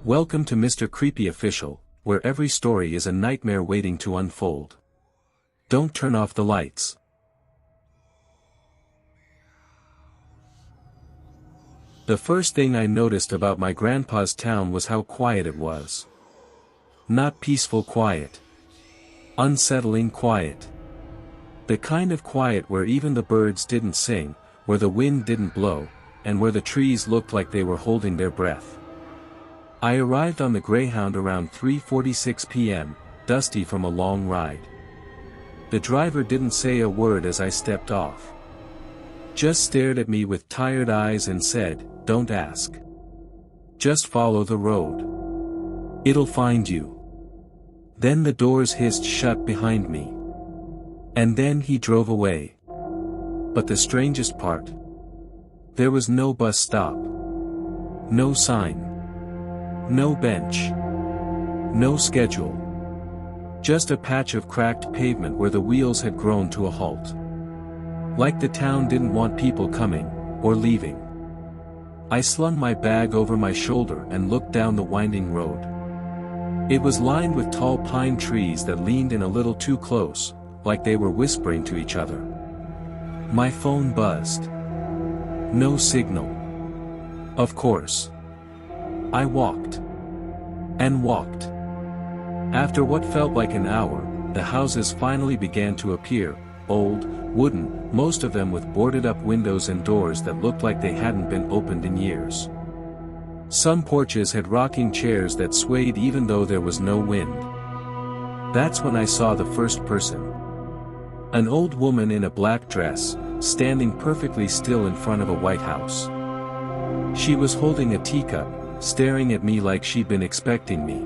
Welcome to Mr. Creepyofficial, where every story is a nightmare waiting to unfold. Don't turn off the lights. The first thing I noticed about my grandpa's town was how quiet it was. Not peaceful quiet. Unsettling quiet. The kind of quiet where even the birds didn't sing, where the wind didn't blow, and where the trees looked like they were holding their breath. I arrived on the Greyhound around 3:46 p.m., dusty from a long ride. The driver didn't say a word as I stepped off. Just stared at me with tired eyes and said, "Don't ask. Just follow the road. It'll find you." Then the doors hissed shut behind me. And then he drove away. But the strangest part? There was no bus stop. No sign. No bench. No schedule. Just a patch of cracked pavement where the wheels had grown to a halt. Like the town didn't want people coming, or leaving. I slung my bag over my shoulder and looked down the winding road. It was lined with tall pine trees that leaned in a little too close, like they were whispering to each other. My phone buzzed. No signal. Of course. I walked. And walked. After what felt like an hour, the houses finally began to appear, old, wooden, most of them with boarded-up windows and doors that looked like they hadn't been opened in years. Some porches had rocking chairs that swayed even though there was no wind. That's when I saw the first person. An old woman in a black dress, standing perfectly still in front of a white house. She was holding a teacup, staring at me like she'd been expecting me.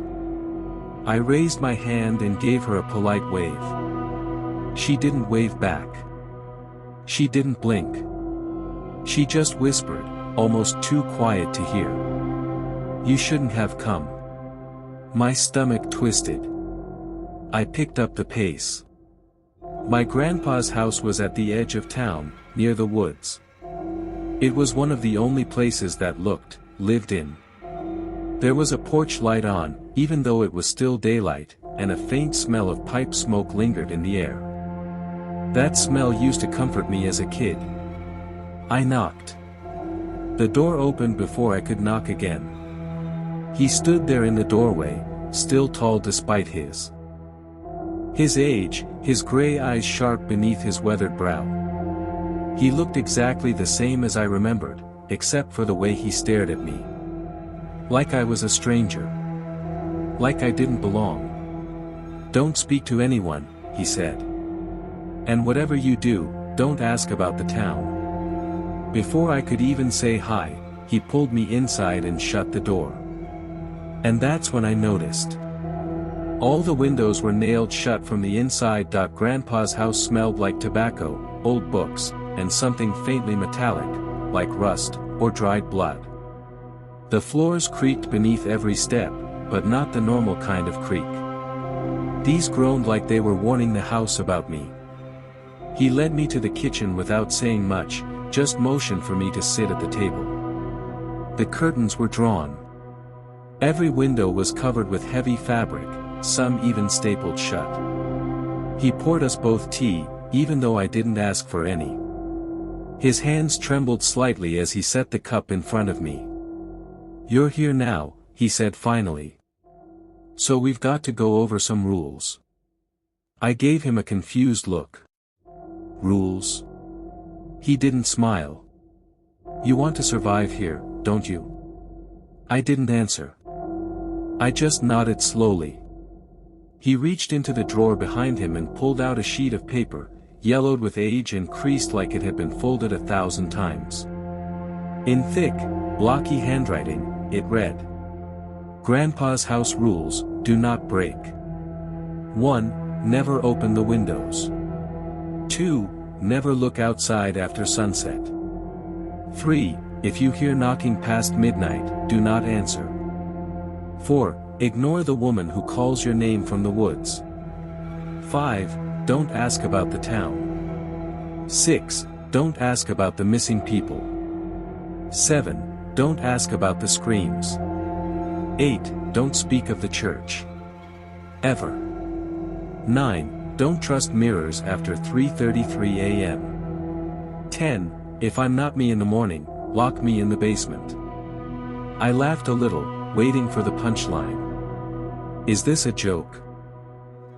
I raised my hand and gave her a polite wave. She didn't wave back. She didn't blink. She just whispered, almost too quiet to hear. "You shouldn't have come." My stomach twisted. I picked up the pace. My grandpa's house was at the edge of town, near the woods. It was one of the only places that looked, lived in. There was a porch light on, even though it was still daylight, and a faint smell of pipe smoke lingered in the air. That smell used to comfort me as a kid. I knocked. The door opened before I could knock again. He stood there in the doorway, still tall despite his age, his gray eyes sharp beneath his weathered brow. He looked exactly the same as I remembered, except for the way he stared at me. Like I was a stranger. Like I didn't belong. "Don't speak to anyone," he said. "And whatever you do, don't ask about the town." Before I could even say hi, he pulled me inside and shut the door. And that's when I noticed. All the windows were nailed shut from the inside. Grandpa's house smelled like tobacco, old books, and something faintly metallic, like rust, or dried blood. The floors creaked beneath every step, but not the normal kind of creak. These groaned like they were warning the house about me. He led me to the kitchen without saying much, just motioned for me to sit at the table. The curtains were drawn. Every window was covered with heavy fabric, some even stapled shut. He poured us both tea, even though I didn't ask for any. His hands trembled slightly as he set the cup in front of me. "You're here now," he said finally. "So we've got to go over some rules." I gave him a confused look. "Rules?" He didn't smile. "You want to survive here, don't you?" I didn't answer. I just nodded slowly. He reached into the drawer behind him and pulled out a sheet of paper, yellowed with age and creased like it had been folded 1,000 times. In thick, blocky handwriting, it read, "Grandpa's house rules, do not break. 1. Never open the windows. 2. Never look outside after sunset. 3. If you hear knocking past midnight, do not answer. 4. Ignore the woman who calls your name from the woods. 5. Don't ask about the town. 6. Don't ask about the missing people. 7. Don't ask about the screams. 8. Don't speak of the church. Ever. 9. Don't trust mirrors after 3:33 a.m. 10. If I'm not me in the morning, lock me in the basement. I laughed a little, waiting for the punchline. Is this a joke?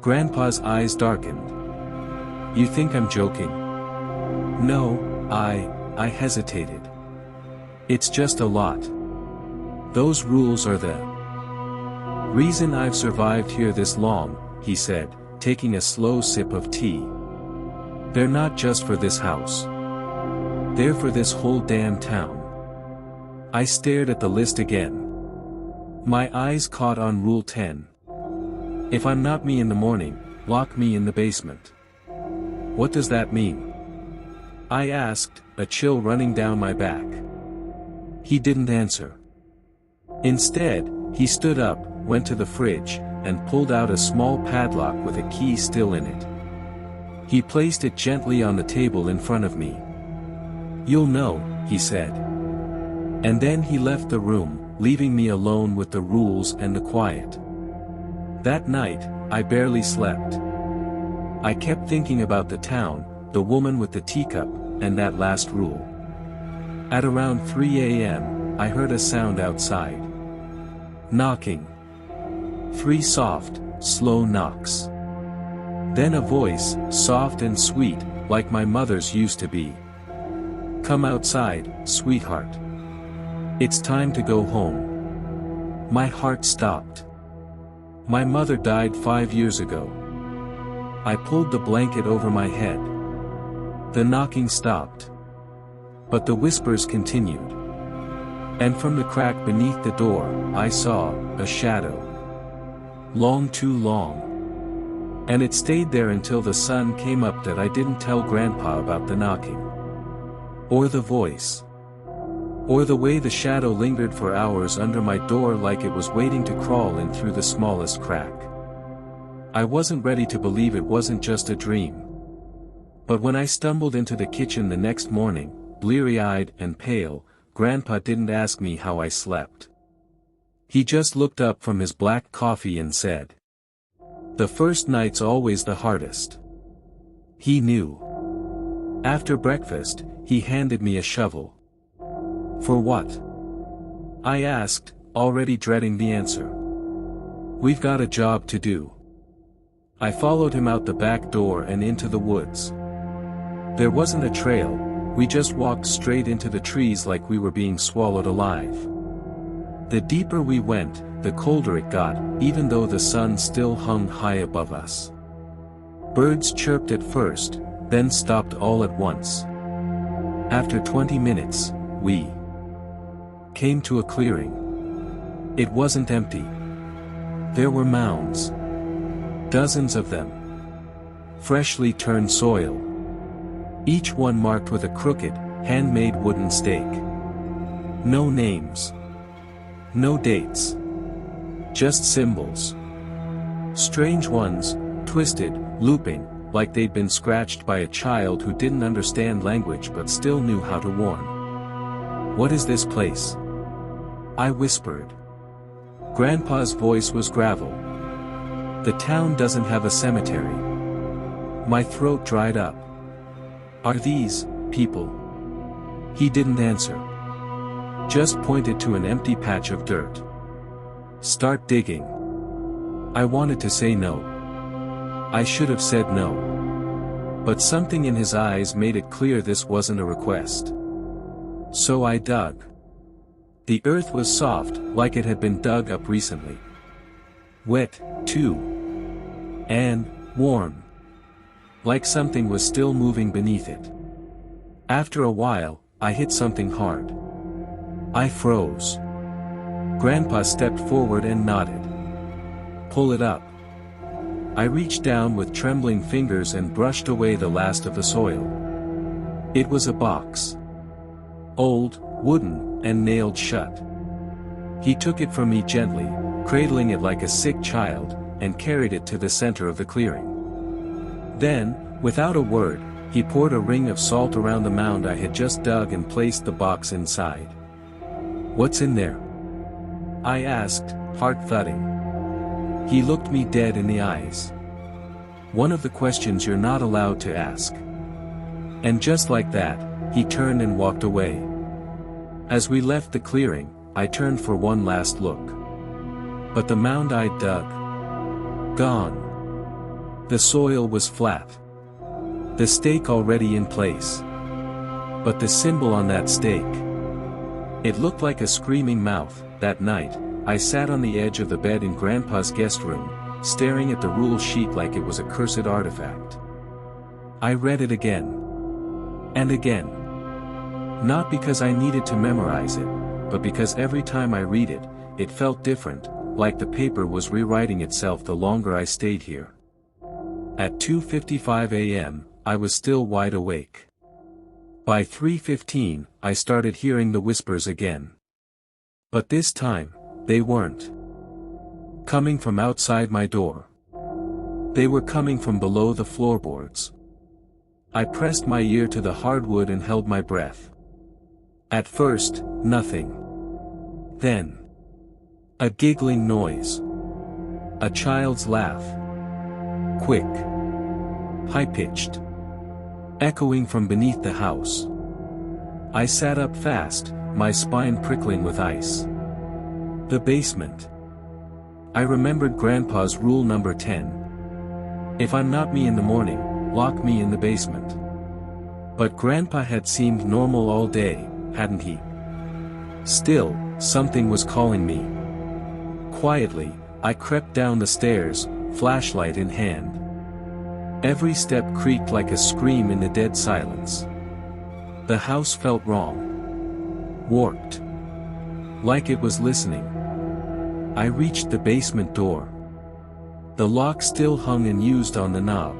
Grandpa's eyes darkened. You think I'm joking? No, I hesitated. It's just a lot. Those rules are the reason I've survived here this long, he said, taking a slow sip of tea. They're not just for this house. They're for this whole damn town. I stared at the list again. My eyes caught on Rule 10. If I'm not me in the morning, lock me in the basement. What does that mean? I asked, a chill running down my back. He didn't answer. Instead, he stood up, went to the fridge, and pulled out a small padlock with a key still in it. He placed it gently on the table in front of me. You'll know, he said. And then he left the room, leaving me alone with the rules and the quiet. That night, I barely slept. I kept thinking about the town, the woman with the teacup, and that last rule. At around 3 a.m., I heard a sound outside. Knocking. 3 soft, slow knocks. Then a voice, soft and sweet, like my mother's used to be. Come outside, sweetheart. It's time to go home. My heart stopped. My mother died 5 years ago. I pulled the blanket over my head. The knocking stopped. But the whispers continued. And from the crack beneath the door, I saw a shadow. Long, too long. And it stayed there until the sun came up. That I didn't tell Grandpa about the knocking. Or the voice. Or the way the shadow lingered for hours under my door like it was waiting to crawl in through the smallest crack. I wasn't ready to believe it wasn't just a dream. But when I stumbled into the kitchen the next morning, bleary-eyed and pale, Grandpa didn't ask me how I slept. He just looked up from his black coffee and said, "The first night's always the hardest." He knew. After breakfast, he handed me a shovel. For what? I asked, already dreading the answer. We've got a job to do. I followed him out the back door and into the woods. There wasn't a trail, we just walked straight into the trees like we were being swallowed alive. The deeper we went, the colder it got, even though the sun still hung high above us. Birds chirped at first, then stopped all at once. After 20 minutes, we came to a clearing. It wasn't empty. There were mounds. Dozens of them. Freshly turned soil. Each one marked with a crooked, handmade wooden stake. No names. No dates. Just symbols. Strange ones, twisted, looping, like they'd been scratched by a child who didn't understand language but still knew how to warn. What is this place? I whispered. Grandpa's voice was gravel. The town doesn't have a cemetery. My throat dried up. Are these people? He didn't answer. Just pointed to an empty patch of dirt. Start digging. I wanted to say no. I should have said no. But something in his eyes made it clear this wasn't a request. So I dug. The earth was soft, like it had been dug up recently. Wet, too. And warm. Like something was still moving beneath it. After a while, I hit something hard. I froze. Grandpa stepped forward and nodded. Pull it up. I reached down with trembling fingers and brushed away the last of the soil. It was a box. Old, wooden, and nailed shut. He took it from me gently, cradling it like a sick child, and carried it to the center of the clearing. Then, without a word, he poured a ring of salt around the mound I had just dug and placed the box inside. What's in there? I asked, heart thudding. He looked me dead in the eyes. One of the questions you're not allowed to ask. And just like that, he turned and walked away. As we left the clearing, I turned for one last look. But the mound I'd dug, gone. The soil was flat. The stake already in place. But the symbol on that stake, it looked like a screaming mouth. That night, I sat on the edge of the bed in Grandpa's guest room, staring at the rule sheet like it was a cursed artifact. I read it again. And again. Not because I needed to memorize it, but because every time I read it, it felt different, like the paper was rewriting itself the longer I stayed here. At 2:55 a.m., I was still wide awake. By 3:15, I started hearing the whispers again. But this time, they weren't coming from outside my door. They were coming from below the floorboards. I pressed my ear to the hardwood and held my breath. At first, nothing. Then, a giggling noise. A child's laugh. Quick. High-pitched. Echoing from beneath the house. I sat up fast, my spine prickling with ice. The basement. I remembered Grandpa's rule number 10. If I'm not me in the morning, lock me in the basement. But Grandpa had seemed normal all day, hadn't he? Still, something was calling me. Quietly, I crept down the stairs, flashlight in hand. Every step creaked like a scream in the dead silence. The house felt wrong. Warped. Like it was listening. I reached the basement door. The lock still hung unused on the knob.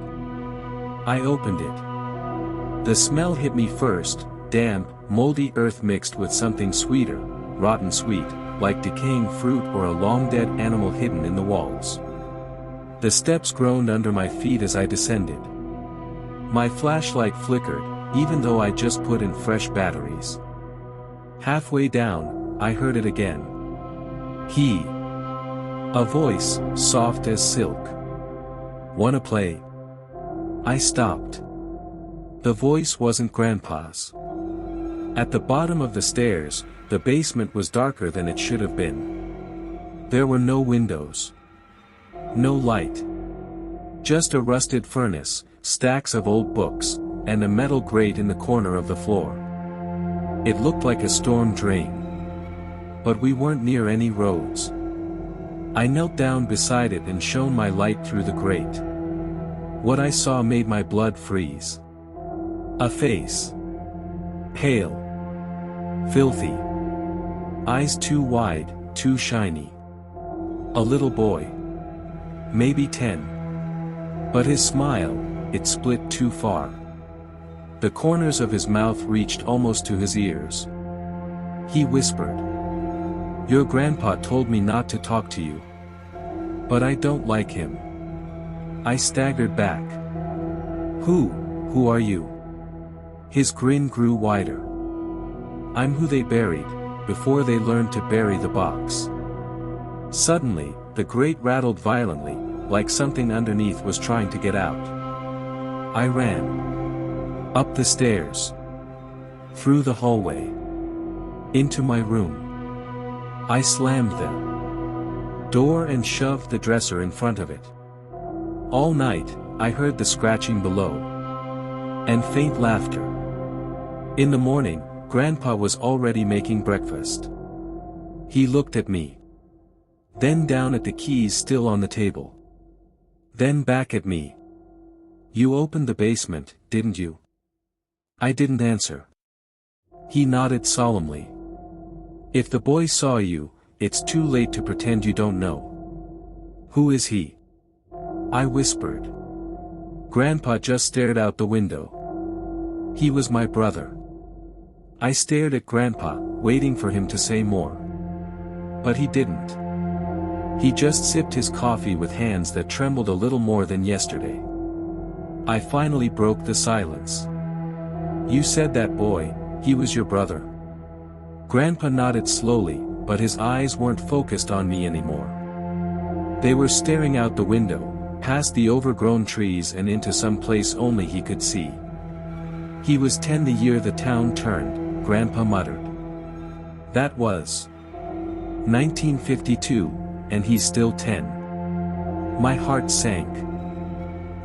I opened it. The smell hit me first, damp, moldy earth mixed with something sweeter, rotten sweet, like decaying fruit or a long-dead animal hidden in the walls. The steps groaned under my feet as I descended. My flashlight flickered, even though I just put in fresh batteries. Halfway down, I heard it again. A voice, soft as silk. "Wanna play?" I stopped. The voice wasn't Grandpa's. At the bottom of the stairs, the basement was darker than it should have been. There were no windows. No light. Just a rusted furnace, stacks of old books, and a metal grate in the corner of the floor. It looked like a storm drain. But we weren't near any roads. I knelt down beside it and shone my light through the grate. What I saw made my blood freeze. A face. Pale. Filthy. Eyes too wide, too shiny. A little boy. Maybe 10. But his smile, it split too far. The corners of his mouth reached almost to his ears. He whispered. "Your grandpa told me not to talk to you. But I don't like him." I staggered back. Who are you?" His grin grew wider. "I'm who they buried, before they learned to bury the box." Suddenly, the grate rattled violently, like something underneath was trying to get out. I ran. Up the stairs. Through the hallway. Into my room. I slammed the door and shoved the dresser in front of it. All night, I heard the scratching below. And faint laughter. In the morning, Grandpa was already making breakfast. He looked at me. Then down at the keys still on the table. Then back at me. "You opened the basement, didn't you?" I didn't answer. He nodded solemnly. "If the boy saw you, it's too late to pretend you don't know." "Who is he?" I whispered. Grandpa just stared out the window. "He was my brother." I stared at Grandpa, waiting for him to say more. But he didn't. He just sipped his coffee with hands that trembled a little more than yesterday. I finally broke the silence. "You said that boy, he was your brother?" Grandpa nodded slowly, but his eyes weren't focused on me anymore. They were staring out the window, past the overgrown trees and into some place only he could see. "He was 10 the year the town turned," Grandpa muttered. "That was 1952, and he's still 10. My heart sank.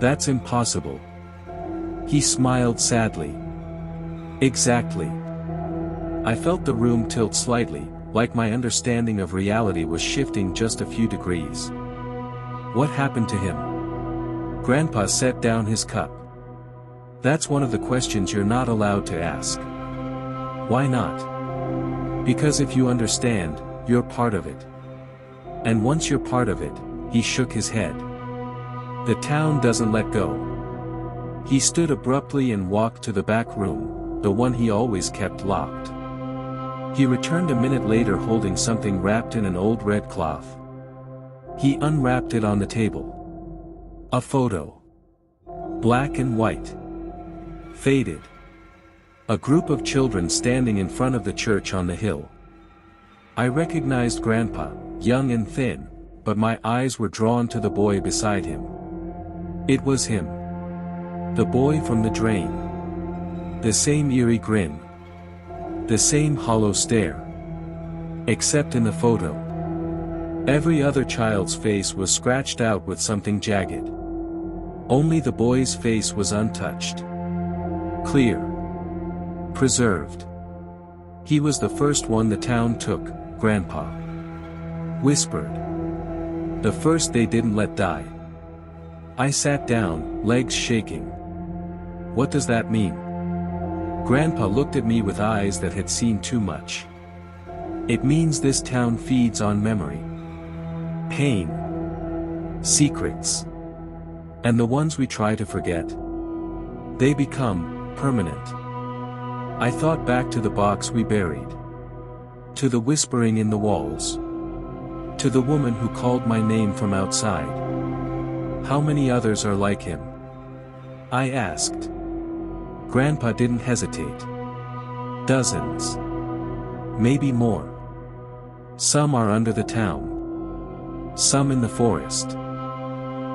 "That's impossible." He smiled sadly. "Exactly." I felt the room tilt slightly, like my understanding of reality was shifting just a few degrees. "What happened to him?" Grandpa set down his cup. "That's one of the questions you're not allowed to ask." "Why not?" "Because if you understand, you're part of it. And once you're part of it," he shook his head, "the town doesn't let go." He stood abruptly and walked to the back room, the one he always kept locked. He returned a minute later holding something wrapped in an old red cloth. He unwrapped it on the table. A photo. Black and white. Faded. A group of children standing in front of the church on the hill. I recognized Grandpa, young and thin, but my eyes were drawn to the boy beside him. It was him. The boy from the drain. The same eerie grin. The same hollow stare. Except in the photo. Every other child's face was scratched out with something jagged. Only the boy's face was untouched. Clear. Preserved. He was the first one the town took, Grandpa whispered. The first they didn't let die. I sat down, legs shaking. What does that mean? Grandpa looked at me with eyes that had seen too much. It means this town feeds on memory. Pain. Secrets. And the ones we try to forget. They become permanent. I thought back to the box we buried. To the whispering in the walls. To the woman who called my name from outside. How many others are like him? I asked. Grandpa didn't hesitate. Dozens. Maybe more. Some are under the town. Some in the forest.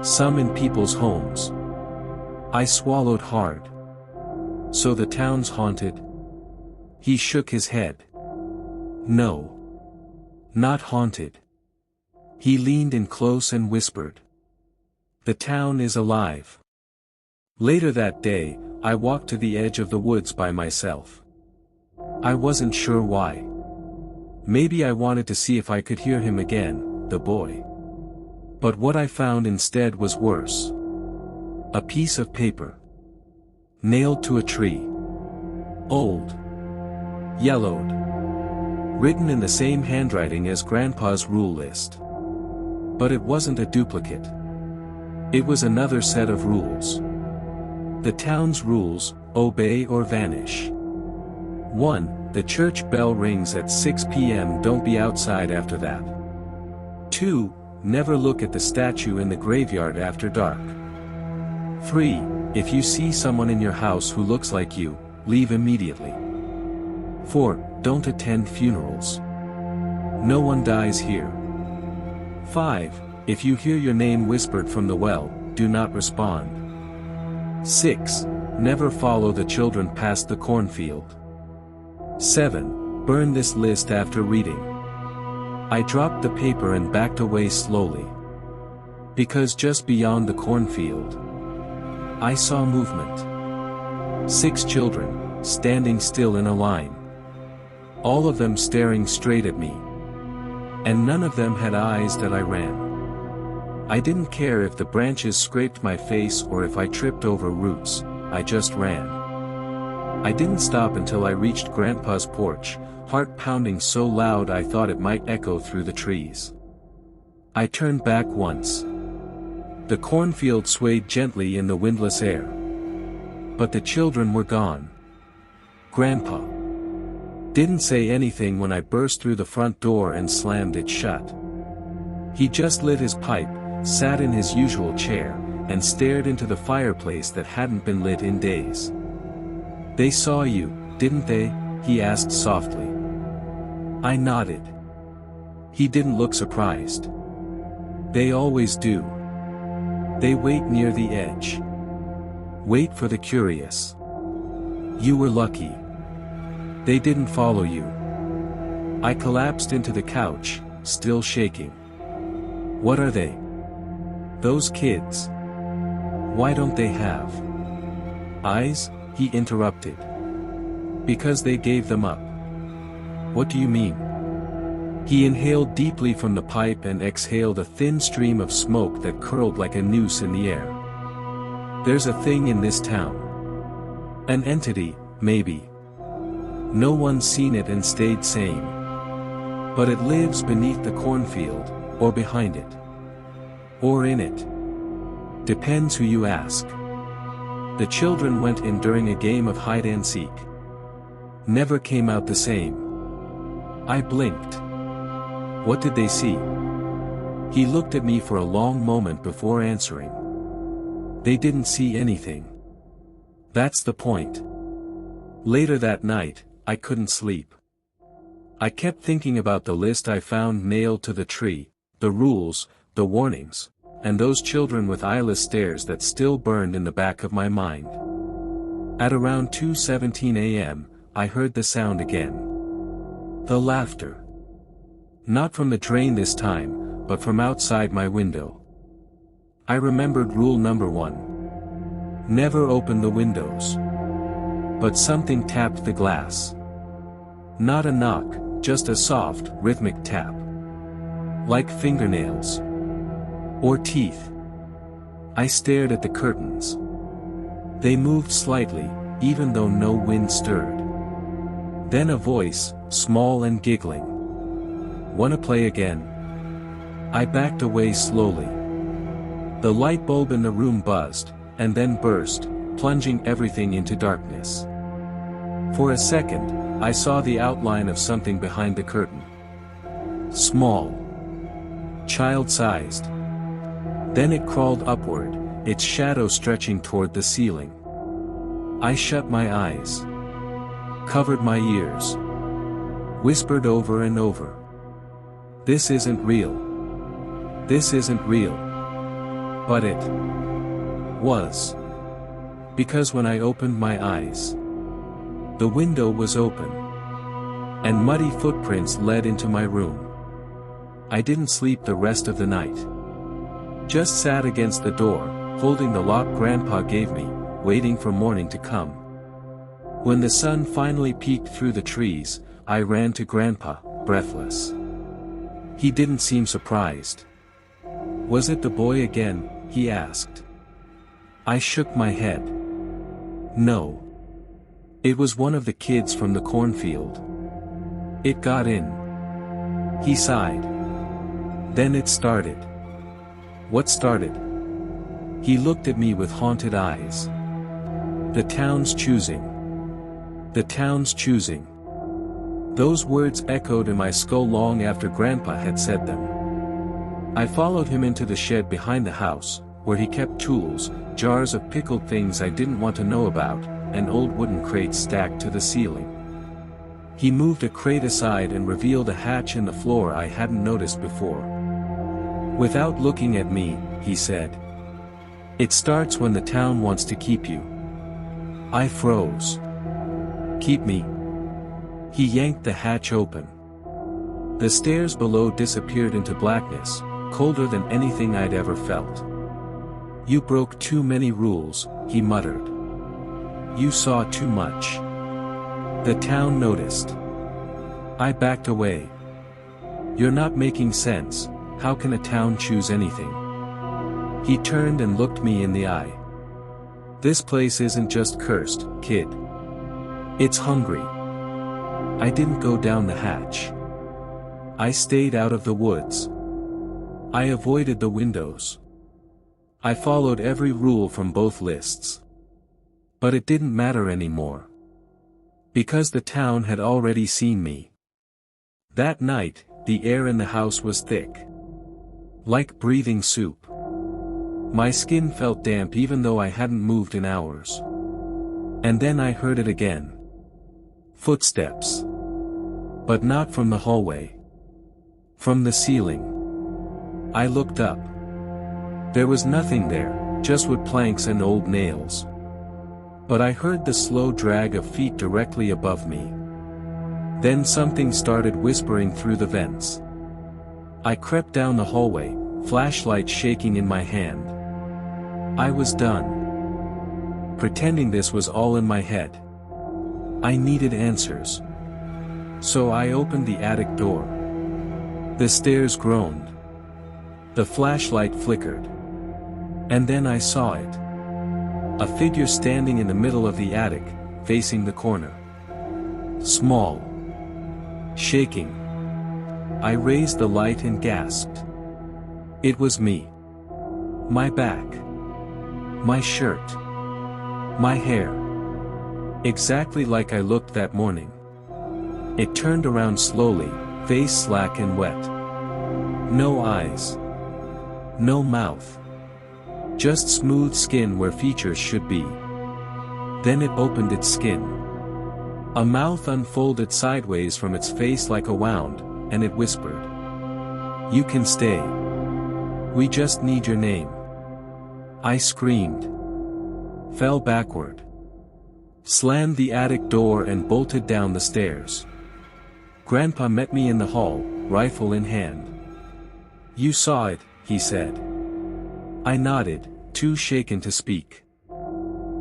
Some in people's homes. I swallowed hard. So the town's haunted? He shook his head. No. Not haunted. He leaned in close and whispered. The town is alive. Later that day, I walked to the edge of the woods by myself. I wasn't sure why. Maybe I wanted to see if I could hear him again, the boy. But what I found instead was worse. A piece of paper. Nailed to a tree. Old. Yellowed. Written in the same handwriting as Grandpa's rule list. But it wasn't a duplicate. It was another set of rules. The town's rules: obey or vanish. 1. The church bell rings at 6 p.m. Don't be outside after that. 2. Never look at the statue in the graveyard after dark. 3. If you see someone in your house who looks like you, leave immediately. 4. Don't attend funerals. No one dies here. 5. If you hear your name whispered from the well, do not respond. 6. Never follow the children past the cornfield. 7. Burn this list after reading. I dropped the paper and backed away slowly. Because just beyond the cornfield, I saw movement. 6 children, standing still in a line. All of them staring straight at me. And none of them had eyes that I ran. I didn't care if the branches scraped my face or if I tripped over roots, I just ran. I didn't stop until I reached Grandpa's porch, heart pounding so loud I thought it might echo through the trees. I turned back once. The cornfield swayed gently in the windless air. But the children were gone. Grandpa didn't say anything when I burst through the front door and slammed it shut. He just lit his pipe, sat in his usual chair, and stared into the fireplace that hadn't been lit in days. They saw you, didn't they? He asked softly. I nodded. He didn't look surprised. They always do. They wait near the edge. Wait for the curious. You were lucky. They didn't follow you. I collapsed into the couch, still shaking. What are they? Those kids. Why don't they have eyes? He interrupted. Because they gave them up. What do you mean? He inhaled deeply from the pipe and exhaled a thin stream of smoke that curled like a noose in the air. There's a thing in this town. An entity, maybe. No one's seen it and stayed sane. But it lives beneath the cornfield, or behind it. Or in it. Depends who you ask. The children went in during a game of hide-and-seek. Never came out the same. I blinked. What did they see? He looked at me for a long moment before answering. They didn't see anything. That's the point. Later that night, I couldn't sleep. I kept thinking about the list I found nailed to the tree, the rules, the warnings, and those children with eyeless stares that still burned in the back of my mind. At around 2:17 a.m., I heard the sound again. The laughter. Not from the drain this time, but from outside my window. I remembered rule number 1. Never open the windows. But something tapped the glass. Not a knock, just a soft, rhythmic tap. Like fingernails. Or teeth. I stared at the curtains. They moved slightly, even though no wind stirred. Then a voice, small and giggling. Wanna play again? I backed away slowly. The light bulb in the room buzzed, and then burst, plunging everything into darkness. For a second, I saw the outline of something behind the curtain. Small. Child-sized. Then it crawled upward, its shadow stretching toward the ceiling. I shut my eyes. Covered my ears. Whispered over and over. This isn't real. This isn't real. But it was. Because when I opened my eyes, the window was open. And muddy footprints led into my room. I didn't sleep the rest of the night. Just sat against the door, holding the lock Grandpa gave me, waiting for morning to come. When the sun finally peeked through the trees, I ran to Grandpa, breathless. He didn't seem surprised. Was it the boy again? He asked. I shook my head. No. It was one of the kids from the cornfield. It got in. He sighed. Then it started. What started? He looked at me with haunted eyes. The town's choosing. The town's choosing. Those words echoed in my skull long after Grandpa had said them. I followed him into the shed behind the house, where he kept tools, jars of pickled things I didn't want to know about, and old wooden crates stacked to the ceiling. He moved a crate aside and revealed a hatch in the floor I hadn't noticed before. Without looking at me, he said. It starts when the town wants to keep you. I froze. Keep me. He yanked the hatch open. The stairs below disappeared into blackness, colder than anything I'd ever felt. You broke too many rules, he muttered. You saw too much. The town noticed. I backed away. You're not making sense, how can a town choose anything? He turned and looked me in the eye. This place isn't just cursed, kid. It's hungry. I didn't go down the hatch. I stayed out of the woods. I avoided the windows. I followed every rule from both lists. But it didn't matter anymore. Because the town had already seen me. That night, the air in the house was thick. Like breathing soup. My skin felt damp even though I hadn't moved in hours. And then I heard it again. Footsteps. But not from the hallway. From the ceiling. I looked up. There was nothing there, just wood planks and old nails. But I heard the slow drag of feet directly above me. Then something started whispering through the vents. I crept down the hallway, flashlight shaking in my hand. I was done. Pretending this was all in my head. I needed answers. So I opened the attic door. The stairs groaned. The flashlight flickered. And then I saw it. A figure standing in the middle of the attic, facing the corner. Small. Shaking. I raised the light and gasped. It was me. My back. My shirt. My hair. Exactly like I looked that morning. It turned around slowly, face slack and wet. No eyes. No mouth. Just smooth skin where features should be. Then it opened its skin. A mouth unfolded sideways from its face like a wound, and it whispered. You can stay. We just need your name. I screamed. Fell backward. Slammed the attic door and bolted down the stairs. Grandpa met me in the hall, rifle in hand. You saw it, he said. I nodded, too shaken to speak.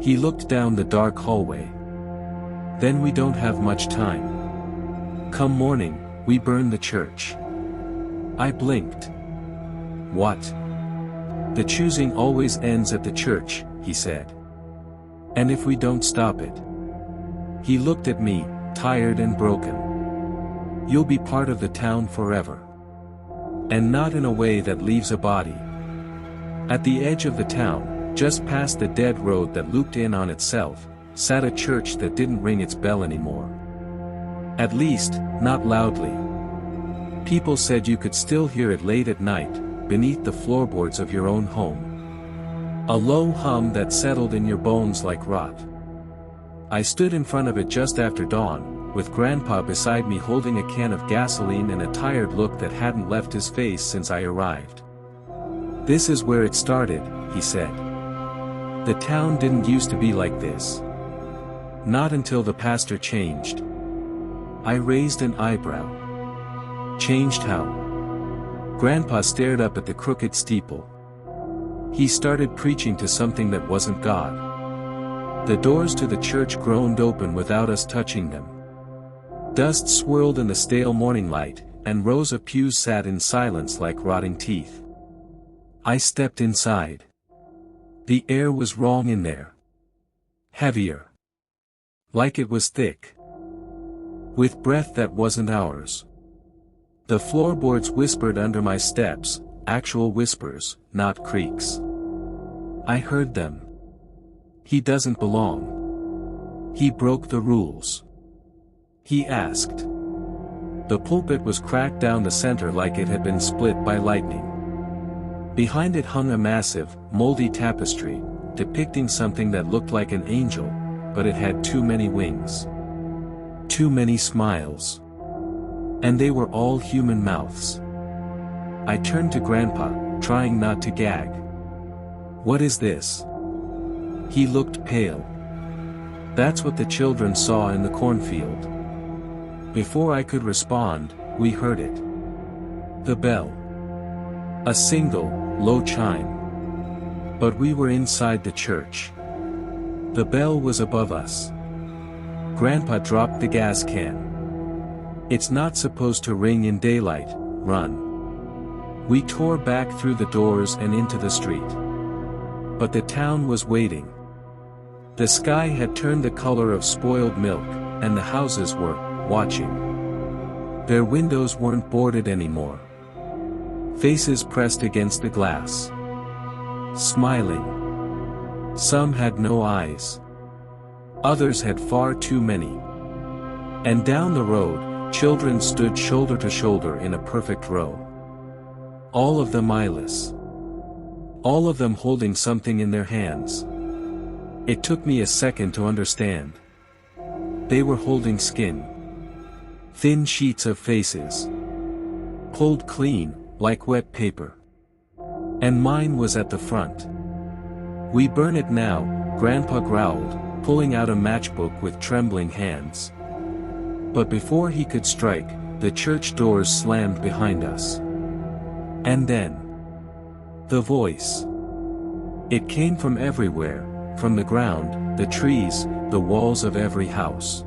He looked down the dark hallway. Then we don't have much time. Come morning, we burn the church. I blinked. What? The choosing always ends at the church, he said. And if we don't stop it? He looked at me, tired and broken. You'll be part of the town forever. And not in a way that leaves a body. At the edge of the town, just past the dead road that looped in on itself, sat a church that didn't ring its bell anymore. At least, not loudly. People said you could still hear it late at night, beneath the floorboards of your own home. A low hum that settled in your bones like rot. I stood in front of it just after dawn, with Grandpa beside me holding a can of gasoline and a tired look that hadn't left his face since I arrived. This is where it started, he said. The town didn't used to be like this. Not until the pastor changed. I raised an eyebrow. Changed how? Grandpa stared up at the crooked steeple. He started preaching to something that wasn't God. The doors to the church groaned open without us touching them. Dust swirled in the stale morning light, and rows of pews sat in silence like rotting teeth. I stepped inside. The air was wrong in there. Heavier. Like it was thick. With breath that wasn't ours. The floorboards whispered under my steps, actual whispers, not creaks. I heard them. He doesn't belong. He broke the rules. He asked. The pulpit was cracked down the center like it had been split by lightning. Behind it hung a massive, moldy tapestry, depicting something that looked like an angel, but it had too many wings. Too many smiles. And they were all human mouths. I turned to Grandpa, trying not to gag. What is this? He looked pale. That's what the children saw in the cornfield. Before I could respond, we heard it. The bell. A single, low chime. But we were inside the church. The bell was above us. Grandpa dropped the gas can. It's not supposed to ring in daylight, run. We tore back through the doors and into the street. But the town was waiting. The sky had turned the color of spoiled milk, and the houses were watching. Their windows weren't boarded anymore. Faces pressed against the glass. Smiling. Some had no eyes. Others had far too many. And down the road, children stood shoulder to shoulder in a perfect row. All of them eyeless. All of them holding something in their hands. It took me a second to understand. They were holding skin. Thin sheets of faces. pulled clean, like wet paper. And mine was at the front. "We burn it now," Grandpa growled, pulling out a matchbook with trembling hands. But before he could strike, the church doors slammed behind us. And then, the voice. It came from everywhere, from the ground, the trees, the walls of every house.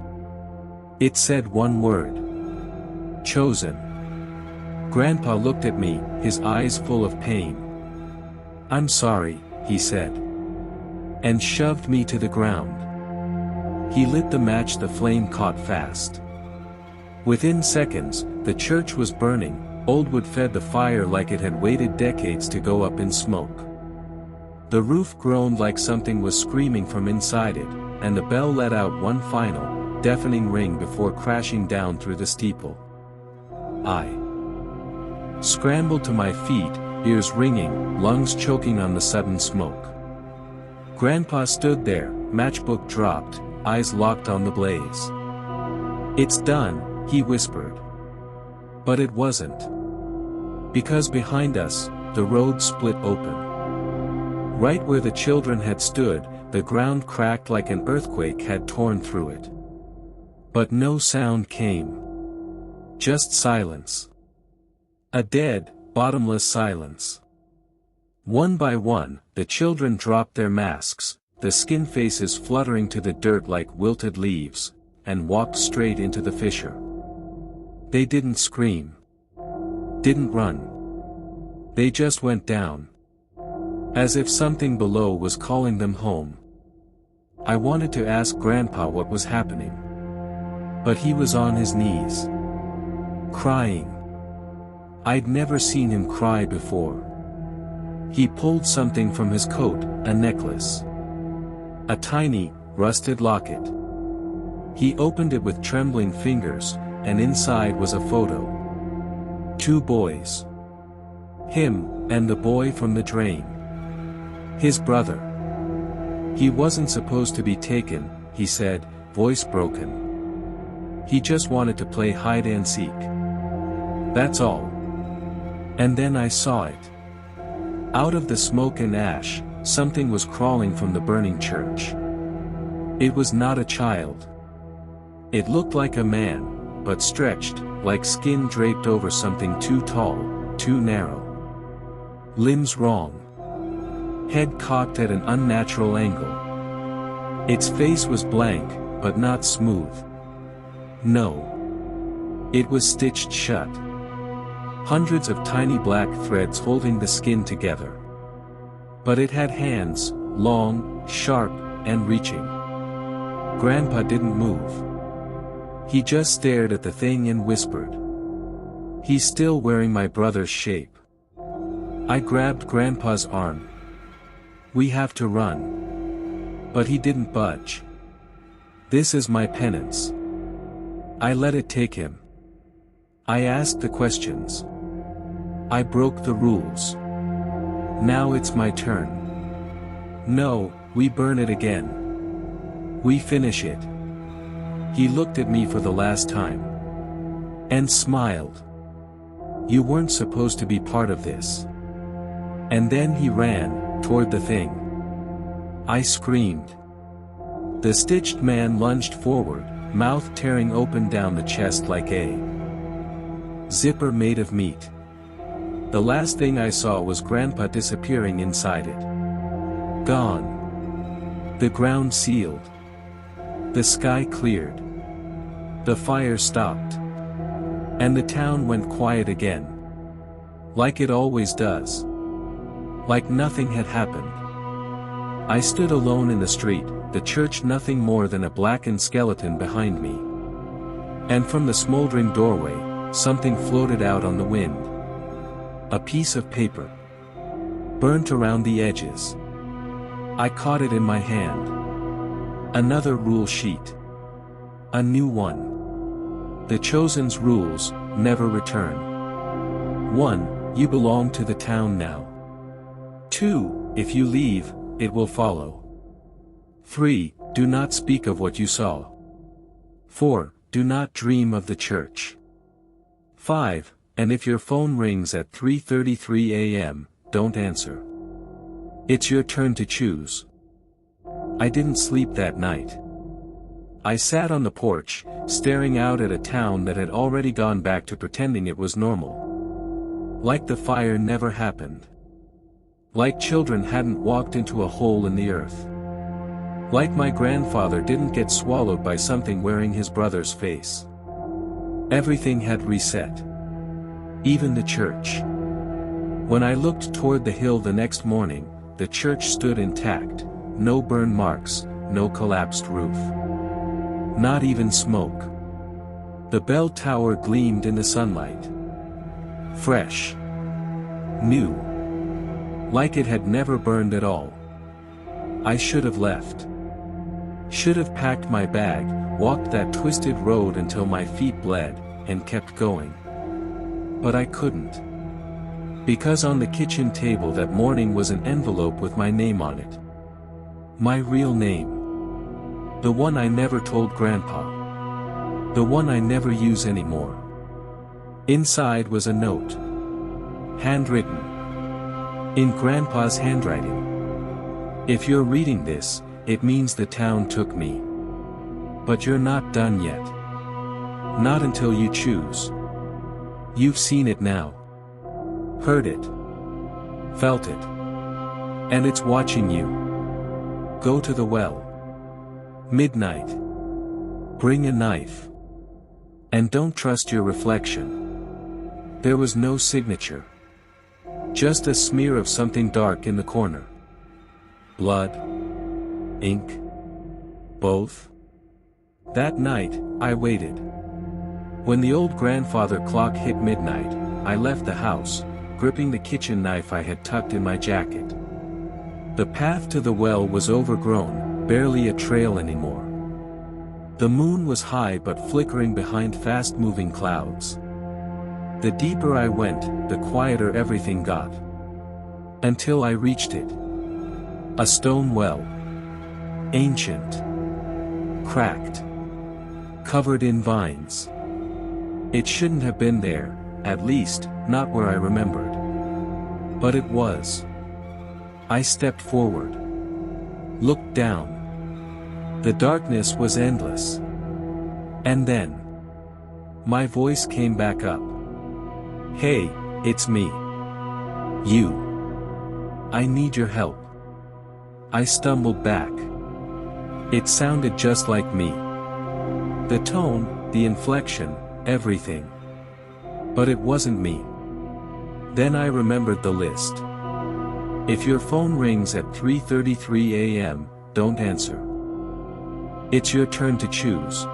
It said one word. Chosen. Grandpa looked at me, his eyes full of pain. "I'm sorry," he said. And shoved me to the ground. He lit the match, the flame caught fast. Within seconds, the church was burning, old wood fed the fire like it had waited decades to go up in smoke. The roof groaned like something was screaming from inside it, and the bell let out one final, deafening ring before crashing down through the steeple. I scrambled to my feet, ears ringing, lungs choking on the sudden smoke. Grandpa stood there, matchbook dropped, eyes locked on the blaze. "It's done," he whispered. But it wasn't. Because behind us, the road split open. Right where the children had stood, the ground cracked like an earthquake had torn through it. But no sound came. Just silence. A dead, bottomless silence. One by one, the children dropped their masks, the skin faces fluttering to the dirt like wilted leaves, and walked straight into the fissure. They didn't scream. Didn't run. They just went down. As if something below was calling them home. I wanted to ask Grandpa what was happening. But he was on his knees. Crying. I'd never seen him cry before. He pulled something from his coat, a necklace. A tiny, rusted locket. He opened it with trembling fingers, and inside was a photo. 2 boys. Him, and the boy from the drain. His brother. He wasn't supposed to be taken, he said, voice broken. He just wanted to play hide and seek. That's all. And then I saw it. Out of the smoke and ash, something was crawling from the burning church. It was not a child. It looked like a man, but stretched, like skin draped over something too tall, too narrow. Limbs wrong. Head cocked at an unnatural angle. Its face was blank, but not smooth. No. It was stitched shut. Hundreds of tiny black threads holding the skin together. But it had hands, long, sharp, and reaching. Grandpa didn't move. He just stared at the thing and whispered. He's still wearing my brother's shape. I grabbed Grandpa's arm. We have to run. But he didn't budge. This is my penance. I let it take him. I asked the questions. I broke the rules. Now it's my turn. No, we burn it again. We finish it. He looked at me for the last time. And smiled. You weren't supposed to be part of this. And then he ran, toward the thing. I screamed. The stitched man lunged forward, mouth tearing open down the chest like a zipper made of meat. The last thing I saw was Grandpa disappearing inside it. Gone. The ground sealed. The sky cleared. The fire stopped. And the town went quiet again. Like it always does. Like nothing had happened. I stood alone in the street, the church nothing more than a blackened skeleton behind me. And from the smoldering doorway, something floated out on the wind. A piece of paper. Burnt around the edges. I caught it in my hand. Another rule sheet. A new one. The Chosen's rules, never return. 1. You belong to the town now. 2. If you leave, it will follow. 3. Do not speak of what you saw. 4. Do not dream of the church. 5. And if your phone rings at 3:33 a.m., don't answer. It's your turn to choose. I didn't sleep that night. I sat on the porch, staring out at a town that had already gone back to pretending it was normal. Like the fire never happened. Like children hadn't walked into a hole in the earth. Like my grandfather didn't get swallowed by something wearing his brother's face. Everything had reset. Even the church. When I looked toward the hill the next morning, the church stood intact, no burn marks, no collapsed roof. Not even smoke. The bell tower gleamed in the sunlight. Fresh. New. Like it had never burned at all. I should have left. Should have packed my bag, walked that twisted road until my feet bled, and kept going. But I couldn't. Because on the kitchen table that morning was an envelope with my name on it. My real name. The one I never told Grandpa. The one I never use anymore. Inside was a note. Handwritten. In Grandpa's handwriting. If you're reading this, it means the town took me. But you're not done yet. Not until you choose. You've seen it now. Heard it. Felt it. And it's watching you. Go to the well. Midnight. Bring a knife. And don't trust your reflection. There was no signature. Just a smear of something dark in the corner. Blood. Ink. Both. That night, I waited. When the old grandfather clock hit midnight, I left the house, gripping the kitchen knife I had tucked in my jacket. The path to the well was overgrown, barely a trail anymore. The moon was high but flickering behind fast-moving clouds. The deeper I went, the quieter everything got. Until I reached it. A stone well. Ancient. Cracked. Covered in vines. It shouldn't have been there, at least, not where I remembered. But it was. I stepped forward. Looked down. The darkness was endless. And then. My voice came back up. Hey, it's me. You. I need your help. I stumbled back. It sounded just like me. The tone, the inflection, everything. But it wasn't me. Then I remembered the list. If your phone rings at 3:33 a.m., don't answer. It's your turn to choose.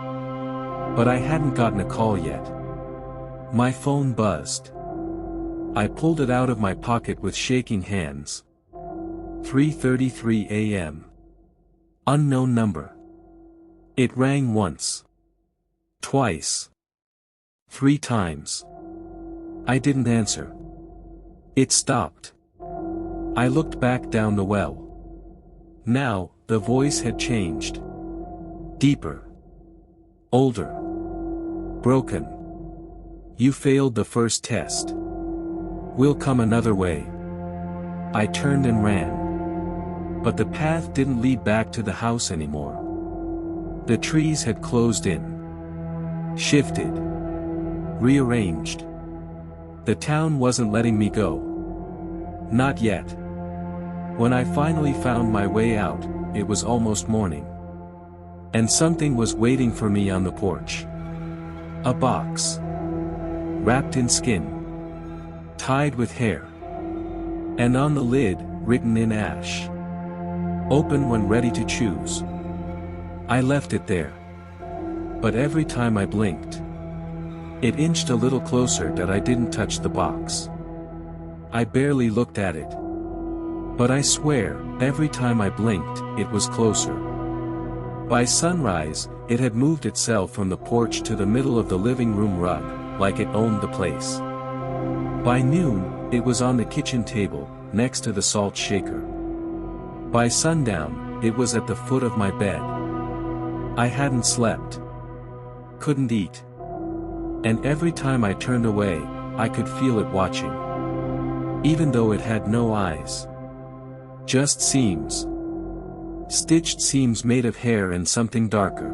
But I hadn't gotten a call yet. My phone buzzed. I pulled it out of my pocket with shaking hands. 3:33 a.m. Unknown number. It rang once. Twice. 3 times. I didn't answer. It stopped. I looked back down the well. Now, the voice had changed. Deeper. Older. Broken. You failed the first test. We'll come another way. I turned and ran. But the path didn't lead back to the house anymore. The trees had closed in. Shifted. Rearranged. The town wasn't letting me go. Not yet. When I finally found my way out, it was almost morning. And something was waiting for me on the porch. A box. Wrapped in skin. Tied with hair. And on the lid, written in ash. Open when ready to choose. I left it there. But every time I blinked, it inched a little closer that I didn't touch the box. I barely looked at it. But I swear, every time I blinked, it was closer. By sunrise, it had moved itself from the porch to the middle of the living room rug, like it owned the place. By noon, it was on the kitchen table, next to the salt shaker. By sundown, it was at the foot of my bed. I hadn't slept. Couldn't eat. And every time I turned away, I could feel it watching. Even though it had no eyes. Just seams. Stitched seams made of hair and something darker.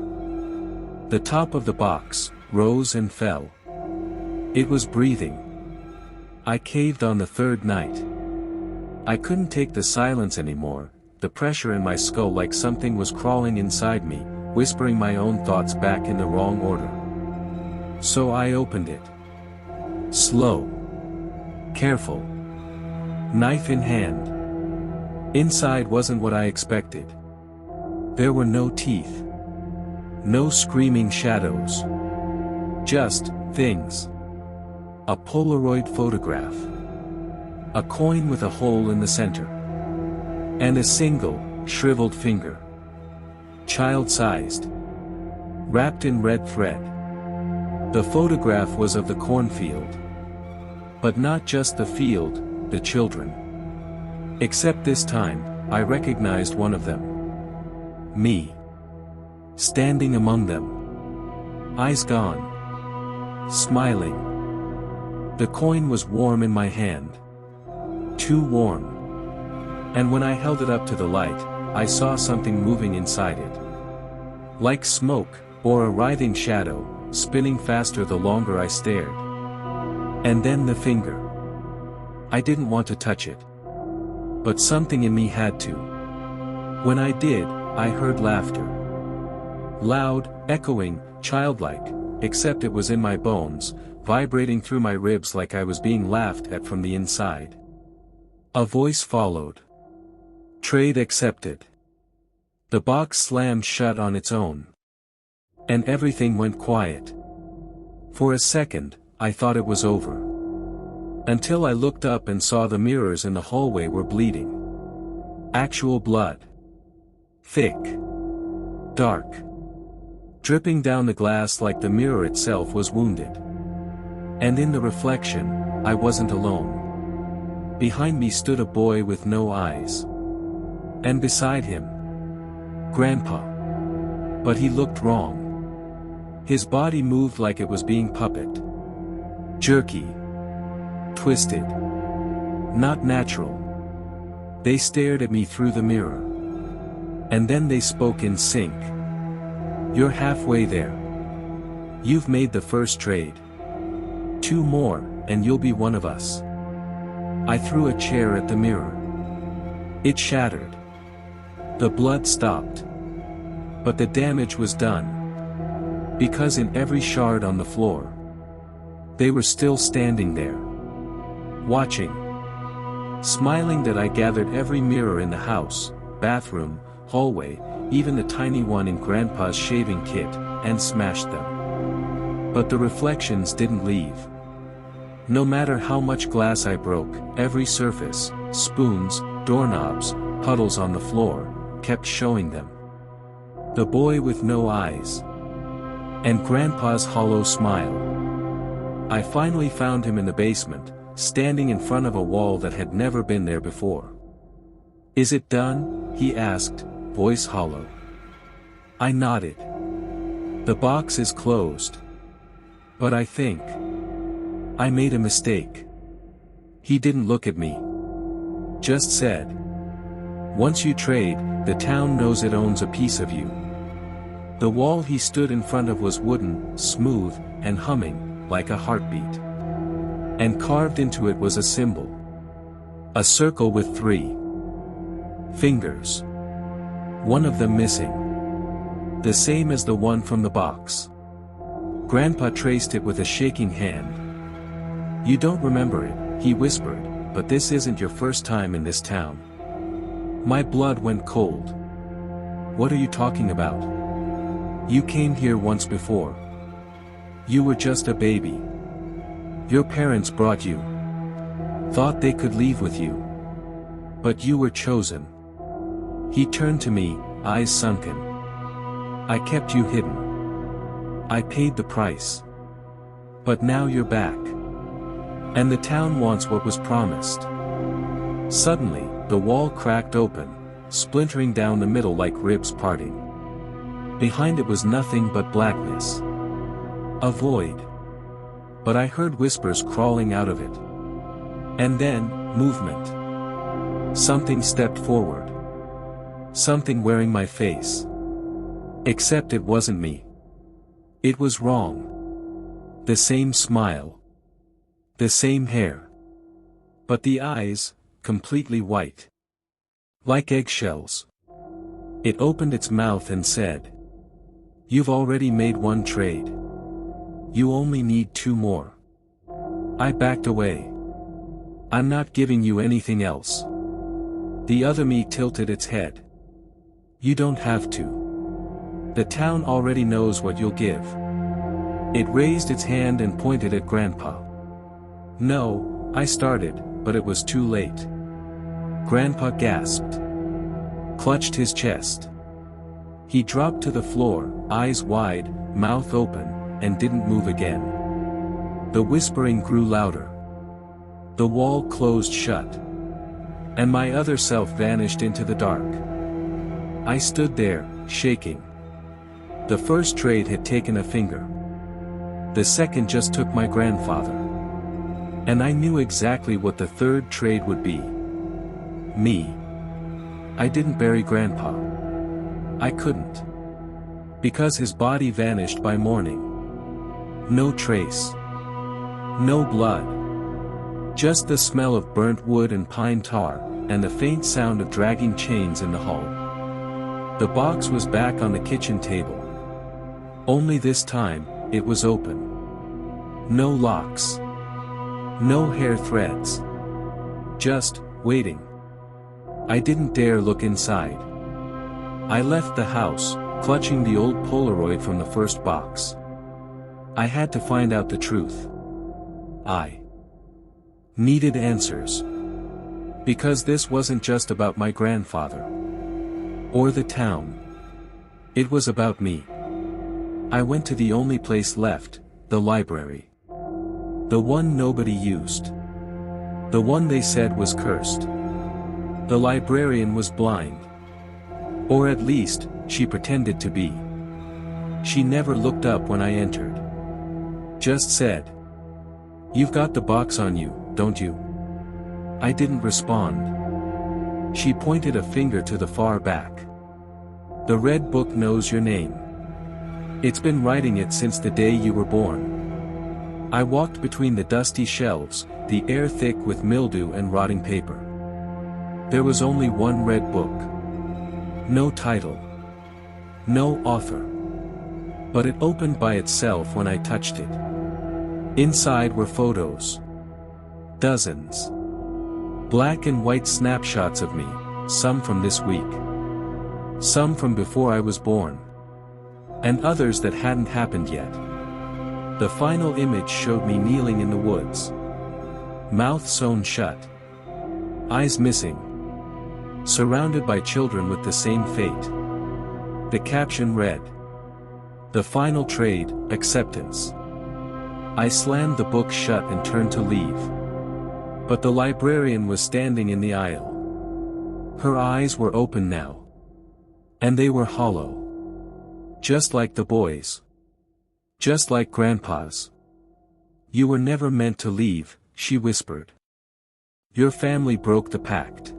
The top of the box rose and fell. It was breathing. I caved on the third night. I couldn't take the silence anymore, the pressure in my skull like something was crawling inside me, whispering my own thoughts back in the wrong order. So I opened it. Slow. Careful. Knife in hand. Inside wasn't what I expected. There were no teeth. No screaming shadows. Just things. A Polaroid photograph. A coin with a hole in the center. And a single, shriveled finger. Child-sized. Wrapped in red thread. The photograph was of the cornfield. But not just the field, the children. Except this time, I recognized one of them. Me. Standing among them. Eyes gone. Smiling. The coin was warm in my hand. Too warm. And when I held it up to the light, I saw something moving inside it. Like smoke, or a writhing shadow, spinning faster the longer I stared. And then the finger. I didn't want to touch it. But something in me had to. When I did, I heard laughter. Loud, echoing, childlike, except it was in my bones, vibrating through my ribs like I was being laughed at from the inside. A voice followed. Trade accepted. The box slammed shut on its own. And everything went quiet. For a second, I thought it was over. Until I looked up and saw the mirrors in the hallway were bleeding. Actual blood. Thick. Dark. Dripping down the glass like the mirror itself was wounded. And in the reflection, I wasn't alone. Behind me stood a boy with no eyes. And beside him, Grandpa. But he looked wrong. His body moved like it was being puppet. Jerky. Twisted. Not natural. They stared at me through the mirror. And then they spoke in sync. You're halfway there. You've made the first trade. 2 more, and you'll be one of us. I threw a chair at the mirror. It shattered. The blood stopped. But the damage was done. Because in every shard on the floor, they were still standing there. Watching. Smiling that I gathered every mirror in the house, bathroom, hallway, even the tiny one in Grandpa's shaving kit, and smashed them. But the reflections didn't leave. No matter how much glass I broke, every surface, spoons, doorknobs, puddles on the floor, kept showing them. The boy with no eyes. And Grandpa's hollow smile. I finally found him in the basement, standing in front of a wall that had never been there before. Is it done? He asked, voice hollow. I nodded. The box is closed. But I think I made a mistake. He didn't look at me. Just said. Once you trade, the town knows it owns a piece of you. The wall he stood in front of was wooden, smooth, and humming, like a heartbeat. And carved into it was a symbol. A circle with 3 fingers. One of them missing. The same as the one from the box. Grandpa traced it with a shaking hand. You don't remember it, he whispered, but this isn't your first time in this town. My blood went cold. What are you talking about? You came here once before. You were just a baby. Your parents brought you. Thought they could leave with you. But you were chosen. He turned to me, eyes sunken. I kept you hidden. I paid the price. But now you're back. And the town wants what was promised. Suddenly, the wall cracked open, splintering down the middle like ribs parting. Behind it was nothing but blackness. A void. but I heard whispers crawling out of it. And then, movement. Something stepped forward. Something wearing my face. Except it wasn't me. It was wrong. The same smile. The same hair. But the eyes, completely white. Like eggshells. It opened its mouth and said, "You've already made one trade. You only need 2 more." I backed away. "I'm not giving you anything else." The other me tilted its head. "You don't have to. The town already knows what you'll give." It raised its hand and pointed at Grandpa. "No," I started, but it was too late. Grandpa gasped. Clutched his chest. He dropped to the floor, eyes wide, mouth open, and didn't move again. The whispering grew louder. The wall closed shut. And my other self vanished into the dark. I stood there, shaking. The first trade had taken a finger. The second just took my grandfather. And I knew exactly what the third trade would be. Me. I didn't bury Grandpa. I couldn't. Because his body vanished by morning. No trace. No blood. Just the smell of burnt wood and pine tar, and the faint sound of dragging chains in the hall. The box was back on the kitchen table. Only this time, it was open. No locks. No hair threads. Just, waiting. I didn't dare look inside. I left the house, clutching the old Polaroid from the first box. I had to find out the truth. I needed answers. Because this wasn't just about my grandfather. Or the town. It was about me. I went to the only place left, the library. The one nobody used. The one they said was cursed. The librarian was blind. Or at least, she pretended to be. She never looked up when I entered. Just said, "You've got the box on you, don't you?" I didn't respond. She pointed a finger to the far back. "The red book knows your name. It's been writing it since the day you were born." I walked between the dusty shelves, the air thick with mildew and rotting paper. There was only one red book. No title. No author. But it opened by itself when I touched it. Inside were photos. Dozens. Black and white snapshots of me, some from this week. Some from before I was born. And others that hadn't happened yet. The final image showed me kneeling in the woods. Mouth sewn shut. Eyes missing. Surrounded by children with the same fate. The caption read, "The final trade, acceptance." I slammed the book shut and turned to leave. But the librarian was standing in the aisle. Her eyes were open now. And they were hollow. Just like the boys. Just like Grandpa's. "You were never meant to leave," she whispered. "Your family broke the pact.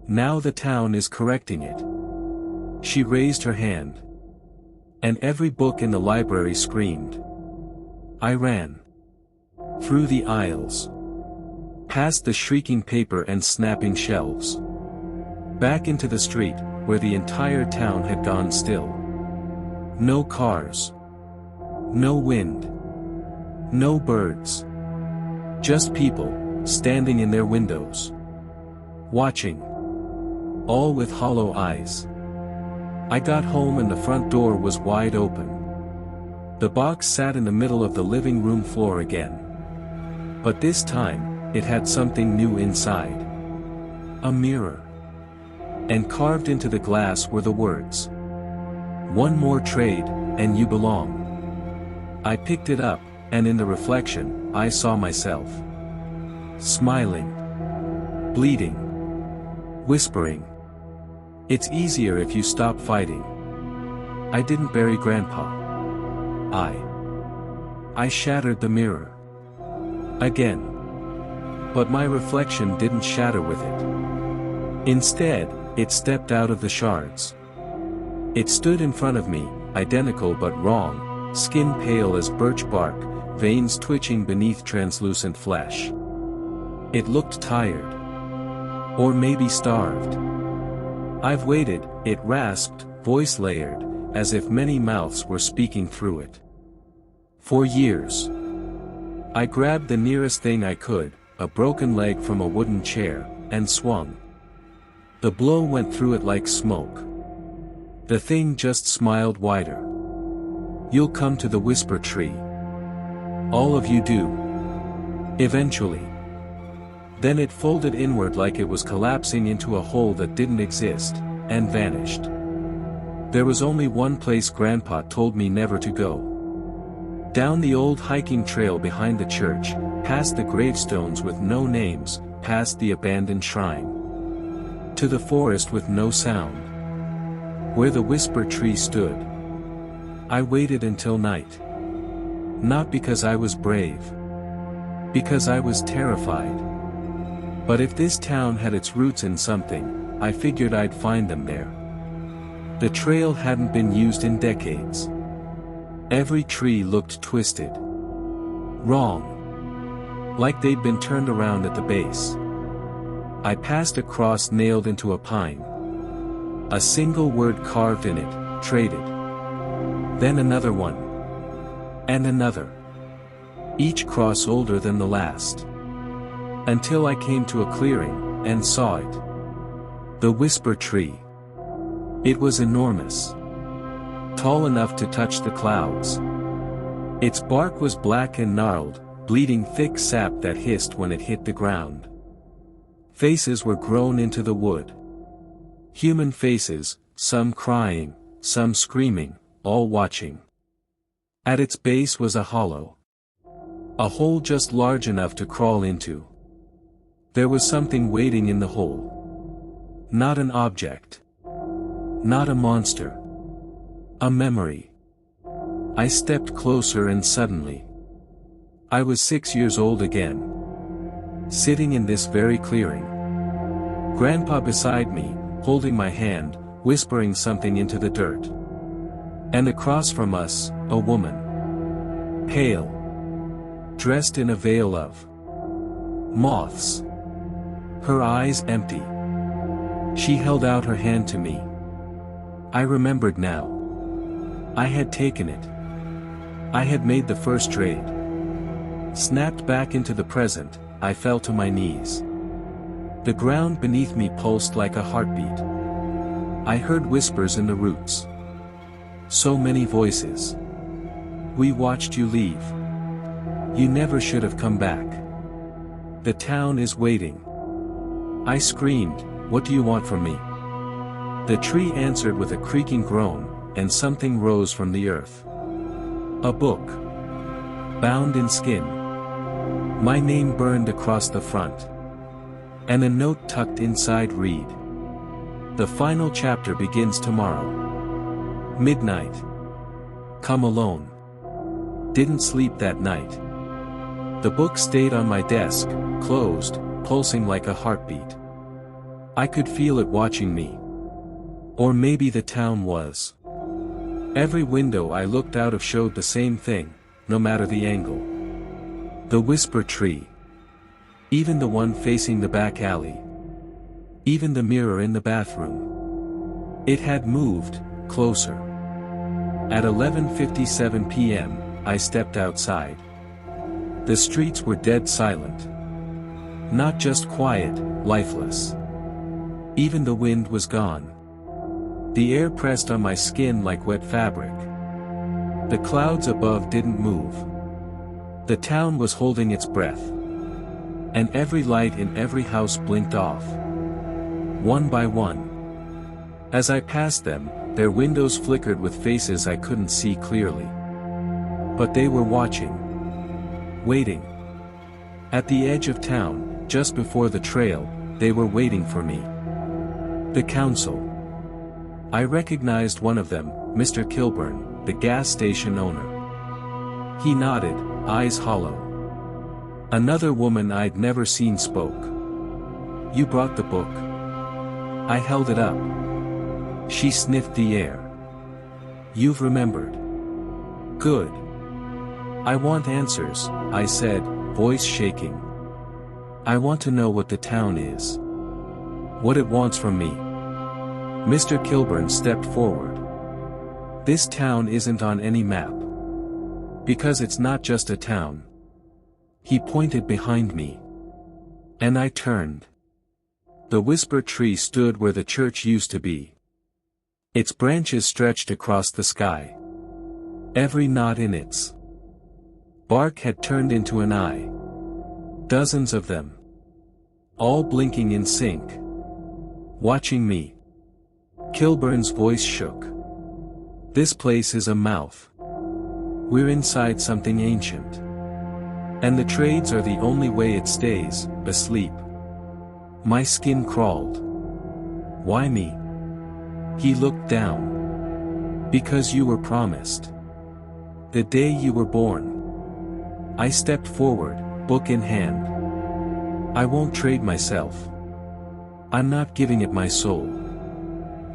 Now the town is correcting it." She raised her hand. And every book in the library screamed. I ran. Through the aisles. Past the shrieking paper and snapping shelves. Back into the street, where the entire town had gone still. No cars. No wind. No birds. Just people, standing in their windows. Watching. All with hollow eyes. I got home and the front door was wide open. The box sat in the middle of the living room floor again. But this time, it had something new inside. A mirror. And carved into the glass were the words, "One more trade, and you belong." I picked it up, and in the reflection, I saw myself. Smiling. Bleeding. Whispering. "It's easier if you stop fighting." I didn't bury Grandpa. I I shattered the mirror. Again. But my reflection didn't shatter with it. Instead, it stepped out of the shards. It stood in front of me, identical but wrong, skin pale as birch bark, veins twitching beneath translucent flesh. It looked tired. Or maybe starved. "I've waited," it rasped, voice layered, as if many mouths were speaking through it. "For years." I grabbed the nearest thing I could, a broken leg from a wooden chair, and swung. The blow went through it like smoke. The thing just smiled wider. "You'll come to the whisper tree. All of you do. Eventually." Then it folded inward like it was collapsing into a hole that didn't exist, and vanished. There was only one place Grandpa told me never to go. Down the old hiking trail behind the church, past the gravestones with no names, past the abandoned shrine. To the forest with no sound. Where the whisper tree stood. I waited until night. Not because I was brave. Because I was terrified. But if this town had its roots in something, I figured I'd find them there. The trail hadn't been used in decades. Every tree looked twisted. Wrong. Like they'd been turned around at the base. I passed a cross nailed into a pine. A single word carved in it, traded. Then another one. And another. Each cross older than the last. Until I came to a clearing, and saw it. The whisper tree. It was enormous. Tall enough to touch the clouds. Its bark was black and gnarled, bleeding thick sap that hissed when it hit the ground. Faces were grown into the wood. Human faces, some crying, some screaming, all watching. At its base was a hollow. A hole just large enough to crawl into. There was something waiting in the hole. Not an object. Not a monster. A memory. I stepped closer and suddenly. I was 6 years old again. Sitting in this very clearing. Grandpa beside me, holding my hand, whispering something into the dirt. And across from us, a woman. Pale. Dressed in a veil of moths. Her eyes empty. She held out her hand to me. I remembered now. I had taken it. I had made the first trade. Snapped back into the present, I fell to my knees. The ground beneath me pulsed like a heartbeat. I heard whispers in the roots. So many voices. "We watched you leave. You never should have come back. The town is waiting." I screamed, "What do you want from me?" The tree answered with a creaking groan, and something rose from the earth. A book. Bound in skin. My name burned across the front. And a note tucked inside read. "The final chapter begins tomorrow. Midnight. Come alone." Didn't sleep that night. The book stayed on my desk, closed, pulsing like a heartbeat. I could feel it watching me. Or maybe the town was. Every window I looked out of showed the same thing, no matter the angle. The whisper tree. Even the one facing the back alley. Even the mirror in the bathroom. It had moved, closer. At 11:57 p.m., I stepped outside. The streets were dead silent. Not just quiet, lifeless. Even the wind was gone. The air pressed on my skin like wet fabric. The clouds above didn't move. The town was holding its breath. And every light in every house blinked off. One by one. As I passed them, their windows flickered with faces I couldn't see clearly. But they were watching. Waiting. At the edge of town, just before the trail, they were waiting for me. The council. I recognized one of them, Mr. Kilburn, the gas station owner. He nodded, eyes hollow. Another woman I'd never seen spoke. You brought the book. I held it up. She sniffed the air. You've remembered. Good. I want answers, I said, voice shaking. I want to know what the town is. What it wants from me. Mr. Kilburn stepped forward. This town isn't on any map. Because it's not just a town. He pointed behind me. And I turned. The whisper tree stood where the church used to be. Its branches stretched across the sky. Every knot in its bark had turned into an eye. Dozens of them. All blinking in sync. Watching me. Kilburn's voice shook. This place is a mouth. We're inside something ancient. And the trades are the only way it stays, asleep. My skin crawled. Why me? He looked down. Because you were promised. The day you were born. I stepped forward, book in hand. I won't trade myself. I'm not giving it my soul.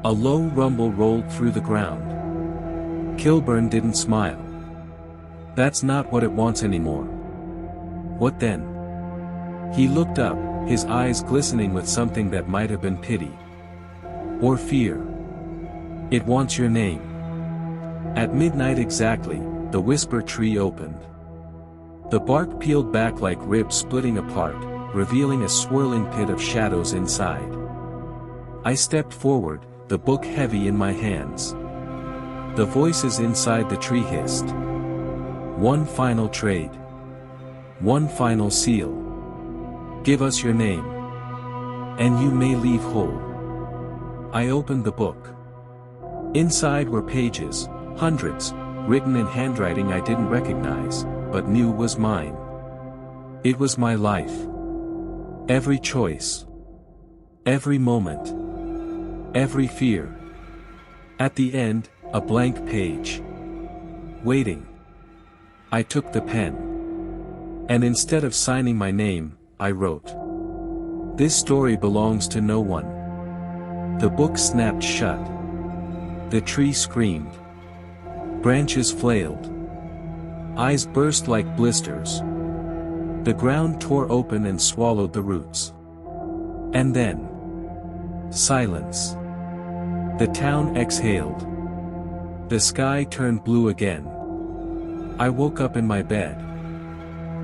A low rumble rolled through the ground. Kilburn didn't smile. That's not what it wants anymore. What then? He looked up, his eyes glistening with something that might have been pity. Or fear. It wants your name. At midnight exactly, the whisper tree opened. The bark peeled back like ribs splitting apart, revealing a swirling pit of shadows inside. I stepped forward, the book heavy in my hands. The voices inside the tree hissed. One final trade. One final seal. Give us your name. And you may leave whole. I opened the book. Inside were pages, hundreds, written in handwriting I didn't recognize, but knew was mine. It was my life. Every choice. Every moment. Every fear. At the end, a blank page. Waiting. I took the pen. And instead of signing my name, I wrote. This story belongs to no one. The book snapped shut. The tree screamed. Branches flailed. Eyes burst like blisters. The ground tore open and swallowed the roots. And then. Silence. The town exhaled. The sky turned blue again. I woke up in my bed.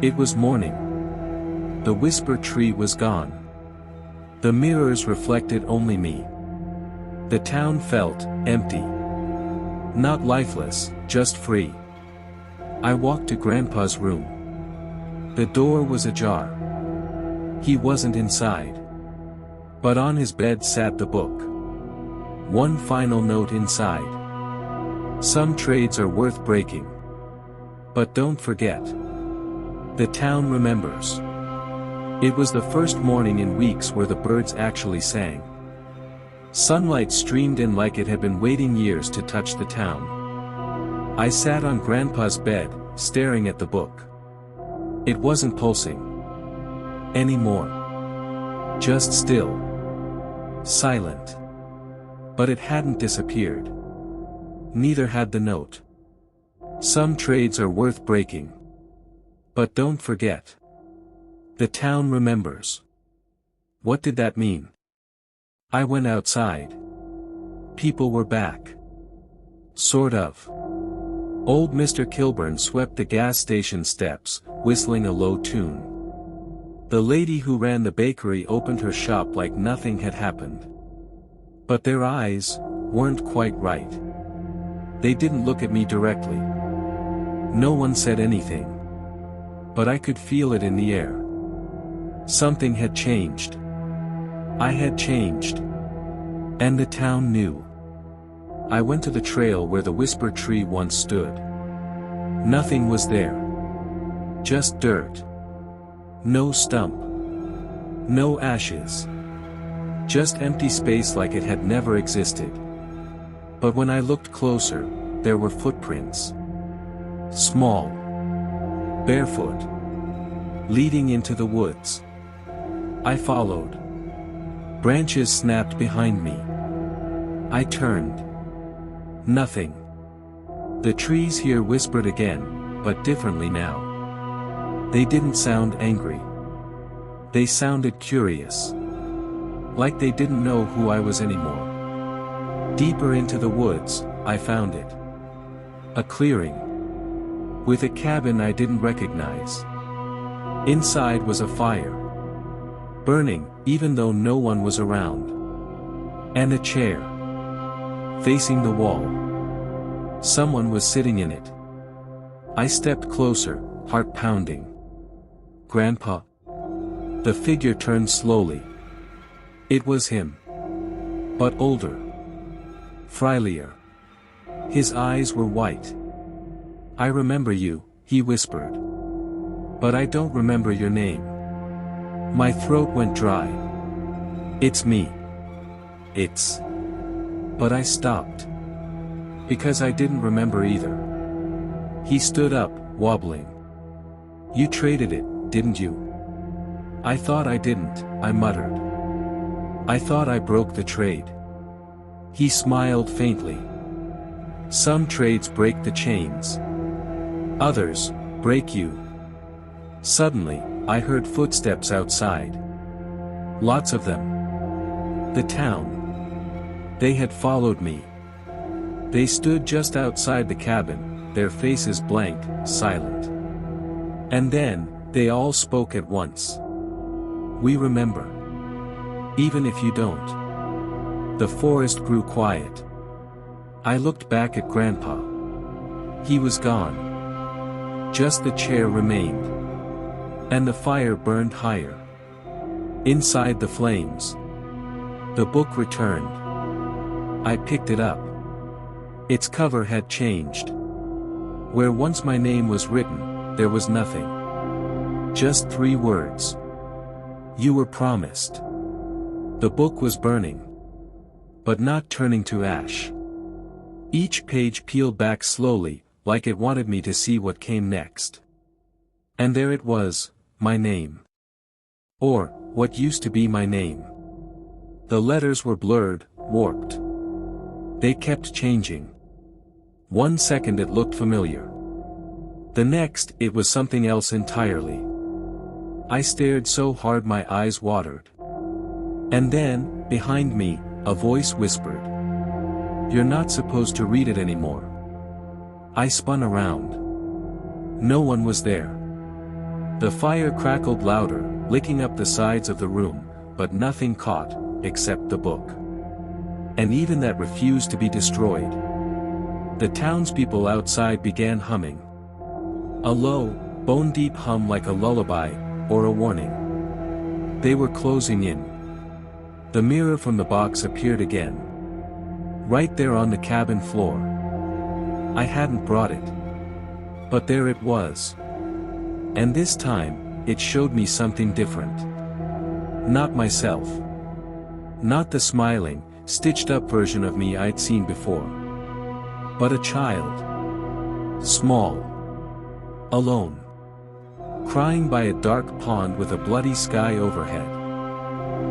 It was morning. The whisper tree was gone. The mirrors reflected only me. The town felt empty. Not lifeless, just free. I walked to Grandpa's room. The door was ajar. He wasn't inside. But on his bed sat the book. One final note inside. Some trades are worth breaking. But don't forget. The town remembers. It was the first morning in weeks where the birds actually sang. Sunlight streamed in like it had been waiting years to touch the town. I sat on Grandpa's bed, staring at the book. It wasn't pulsing. Anymore. Just still. Silent. But it hadn't disappeared. Neither had the note. Some trades are worth breaking. But don't forget. The town remembers. What did that mean? I went outside. People were back. Sort of. Old Mr. Kilburn swept the gas station steps, whistling a low tune. The lady who ran the bakery opened her shop like nothing had happened. But their eyes weren't quite right. They didn't look at me directly. No one said anything. But I could feel it in the air. Something had changed. I had changed. And the town knew. I went to the trail where the whisper tree once stood. Nothing was there. Just dirt. No stump. No ashes. Just empty space like it had never existed. But when I looked closer, there were footprints. Small. barefoot, leading into the woods. I followed. Branches snapped behind me. I turned. Nothing. The trees here whispered again, but differently now. They didn't sound angry. They sounded curious. Like they didn't know who I was anymore. Deeper into the woods, I found it. A clearing. With a cabin I didn't recognize. Inside was a fire. Burning, even though no one was around. And a chair. Facing the wall. Someone was sitting in it. I stepped closer, heart pounding. Grandpa. The figure turned slowly. It was him. But older. Frielier. His eyes were white. I remember you, he whispered. But I don't remember your name. My throat went dry. It's me. It's. But I stopped. Because I didn't remember either. He stood up, wobbling. You traded it, didn't you? I thought I didn't, I muttered. I thought I broke the trade. He smiled faintly. Some trades break the chains. Others, break you. Suddenly, I heard footsteps outside. Lots of them. The town. They had followed me. They stood just outside the cabin, their faces blank, silent. And then, they all spoke at once. We remember. Even if you don't. The forest grew quiet. I looked back at Grandpa. He was gone. Just the chair remained. And the fire burned higher. Inside the flames. The book returned. I picked it up. Its cover had changed. Where once my name was written, there was nothing. Just 3 words. You were promised. The book was burning. But not turning to ash. Each page peeled back slowly, like it wanted me to see what came next. And there it was, my name. Or, what used to be my name. The letters were blurred, warped. They kept changing. 1 second it looked familiar. The next, it was something else entirely. I stared so hard my eyes watered. And then, behind me, a voice whispered. You're not supposed to read it anymore. I spun around. No one was there. The fire crackled louder, licking up the sides of the room, but nothing caught, except the book. And even that refused to be destroyed. The townspeople outside began humming. A low, bone-deep hum like a lullaby, or a warning. They were closing in. The mirror from the box appeared again. Right there on the cabin floor. I hadn't brought it. But there it was. And this time, it showed me something different. Not myself. Not the smiling, stitched-up version of me I'd seen before. But a child. Small. Alone. Crying by a dark pond with a bloody sky overhead.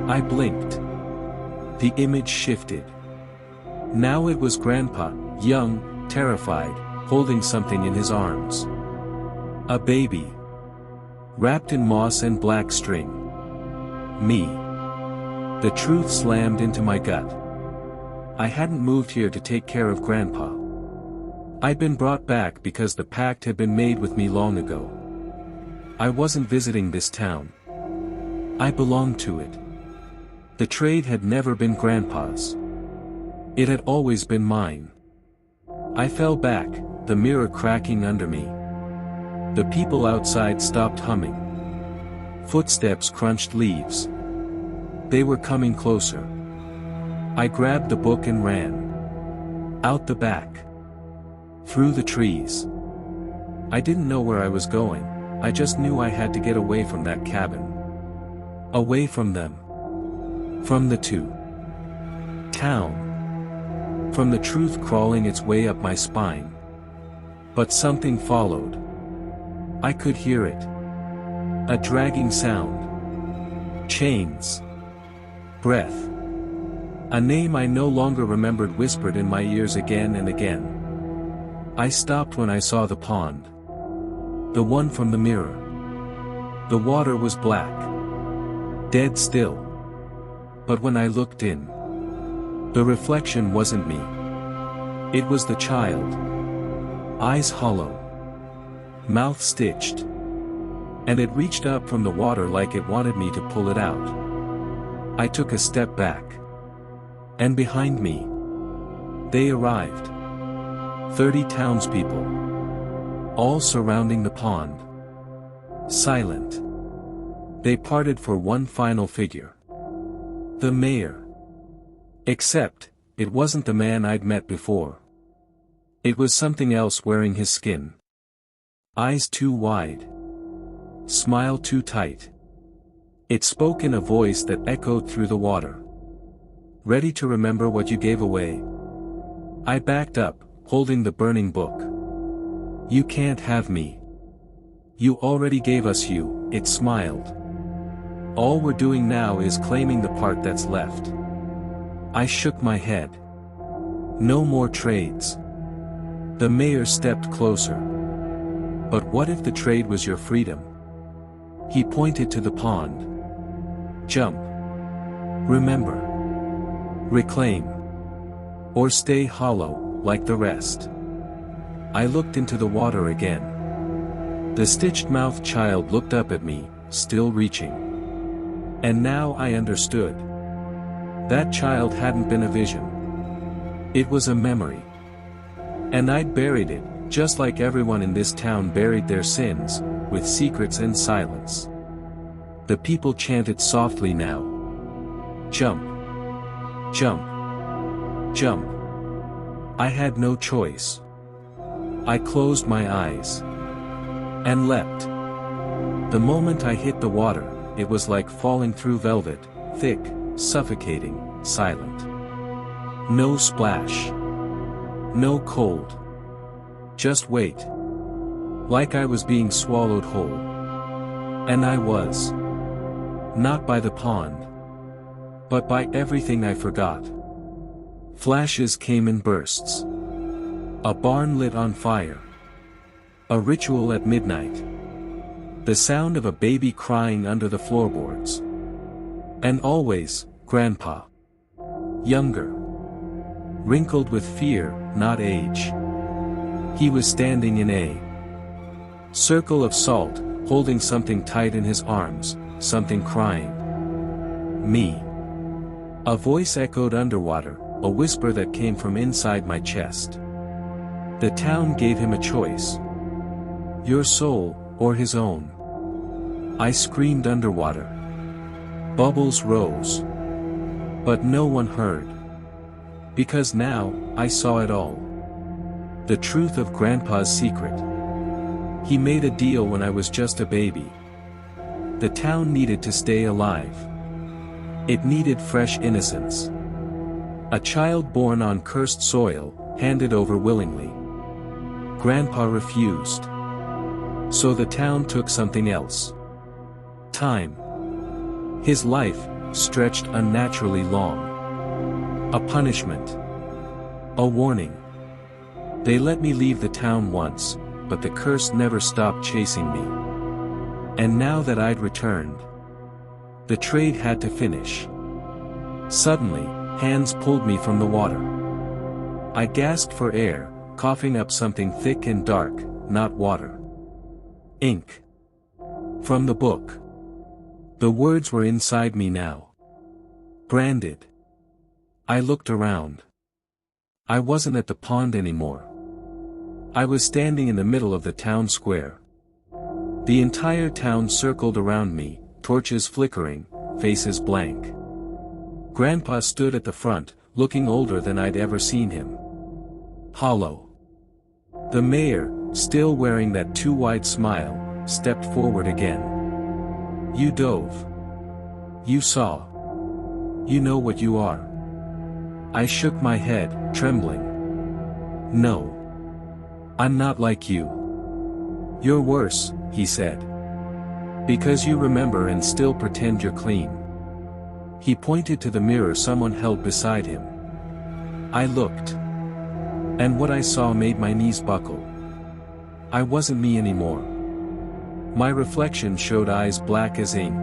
I blinked. The image shifted. Now it was Grandpa, young, terrified, holding something in his arms. A baby. Wrapped in moss and black string. Me. The truth slammed into my gut. I hadn't moved here to take care of Grandpa. I'd been brought back because the pact had been made with me long ago. I wasn't visiting this town. I belonged to it. The trade had never been Grandpa's. It had always been mine. I fell back, the mirror cracking under me. The people outside stopped humming. Footsteps crunched leaves. They were coming closer. I grabbed the book and ran. Out the back. Through the trees. I didn't know where I was going, I just knew I had to get away from that cabin. Away from them. From the town. From the truth crawling its way up my spine. But something followed. I could hear it. A dragging sound. Chains. Breath. A name I no longer remembered whispered in my ears again and again. I stopped when I saw the pond. The one from the mirror. The water was black. Dead still. But when I looked in, the reflection wasn't me. It was the child. Eyes hollow. Mouth stitched. And it reached up from the water like it wanted me to pull it out. I took a step back. And behind me, they arrived. 30 townspeople. All surrounding the pond. Silent. They parted for one final figure. The mayor. Except, it wasn't the man I'd met before. It was something else wearing his skin. Eyes too wide. Smile too tight. It spoke in a voice that echoed through the water. Ready to remember what you gave away? I backed up, holding the burning book. You can't have me. You already gave us you, it smiled. All we're doing now is claiming the part that's left. I shook my head. No more trades. The mayor stepped closer. But what if the trade was your freedom? He pointed to the pond. Jump. Remember. Reclaim. Or stay hollow, like the rest. I looked into the water again. The stitched-mouthed child looked up at me, still reaching. And now I understood. That child hadn't been a vision. It was a memory. And I'd buried it, just like everyone in this town buried their sins, with secrets and silence. The people chanted softly now. Jump. Jump. Jump. I had no choice. I closed my eyes. And leapt. The moment I hit the water, it was like falling through velvet, thick, suffocating, silent. No splash. No cold. Just weight. Like I was being swallowed whole. And I was. Not by the pond. But by everything I forgot. Flashes came in bursts. A barn lit on fire. A ritual at midnight. The sound of a baby crying under the floorboards. And always, Grandpa. Younger. Wrinkled with fear, not age. He was standing in a circle of salt, holding something tight in his arms, something crying. Me. A voice echoed underwater, a whisper that came from inside my chest. The town gave him a choice. Your soul, or his own. I screamed underwater. Bubbles rose. But no one heard. Because now, I saw it all. The truth of Grandpa's secret. He made a deal when I was just a baby. The town needed to stay alive. It needed fresh innocence. A child born on cursed soil, handed over willingly. Grandpa refused. So the town took something else. Time. His life, stretched unnaturally long. A punishment. A warning. They let me leave the town once, but the curse never stopped chasing me. And now that I'd returned, the trade had to finish. Suddenly, hands pulled me from the water. I gasped for air, coughing up something thick and dark, not water. Ink. From the book. The words were inside me now. Branded. I looked around. I wasn't at the pond anymore. I was standing in the middle of the town square. The entire town circled around me, torches flickering, faces blank. Grandpa stood at the front, looking older than I'd ever seen him. Hollow. The mayor, still wearing that too wide smile, stepped forward again. You dove. You saw. You know what you are. I shook my head, trembling. No. I'm not like you. You're worse, he said. Because you remember and still pretend you're clean. He pointed to the mirror someone held beside him. I looked. And what I saw made my knees buckle. I wasn't me anymore. My reflection showed eyes black as ink.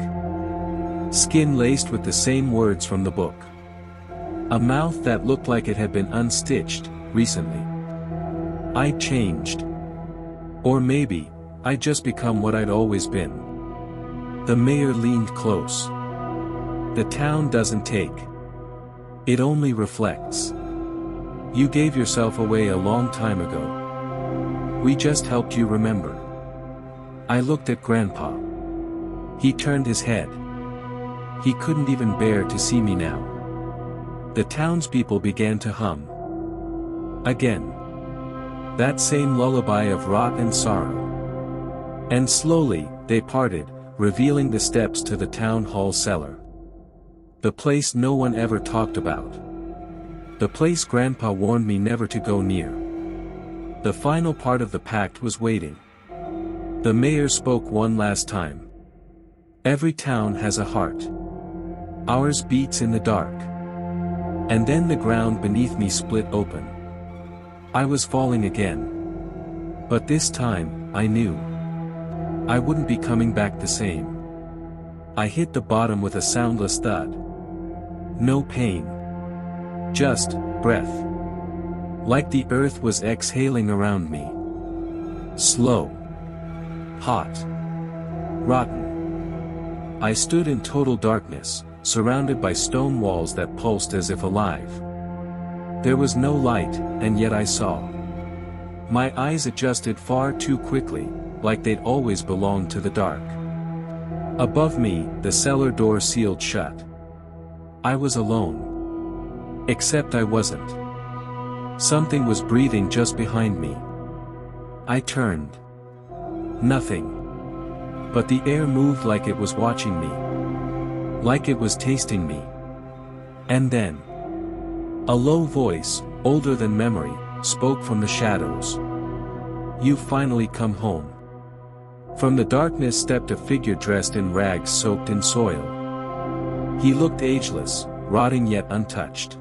Skin laced with the same words from the book. A mouth that looked like it had been unstitched, recently. I'd changed. Or maybe, I'd just become what I'd always been. The mayor leaned close. The town doesn't take. It only reflects. You gave yourself away a long time ago. We just helped you remember. I looked at Grandpa. He turned his head. He couldn't even bear to see me now. The townspeople began to hum. Again. That same lullaby of rot and sorrow. And slowly, they parted, revealing the steps to the town hall cellar. The place no one ever talked about. The place Grandpa warned me never to go near. The final part of the pact was waiting. The mayor spoke one last time. Every town has a heart. Ours beats in the dark. And then the ground beneath me split open. I was falling again. But this time, I knew. I wouldn't be coming back the same. I hit the bottom with a soundless thud. No pain. Just breath. Like the earth was exhaling around me. Slow. Hot. Rotten. I stood in total darkness, surrounded by stone walls that pulsed as if alive. There was no light, and yet I saw. My eyes adjusted far too quickly, like they'd always belonged to the dark. Above me, the cellar door sealed shut. I was alone. Except I wasn't. Something was breathing just behind me. I turned. Nothing. But the air moved like it was watching me. Like it was tasting me. And then, a low voice, older than memory, spoke from the shadows. You've finally come home. From the darkness stepped a figure dressed in rags soaked in soil. He looked ageless, rotting yet untouched.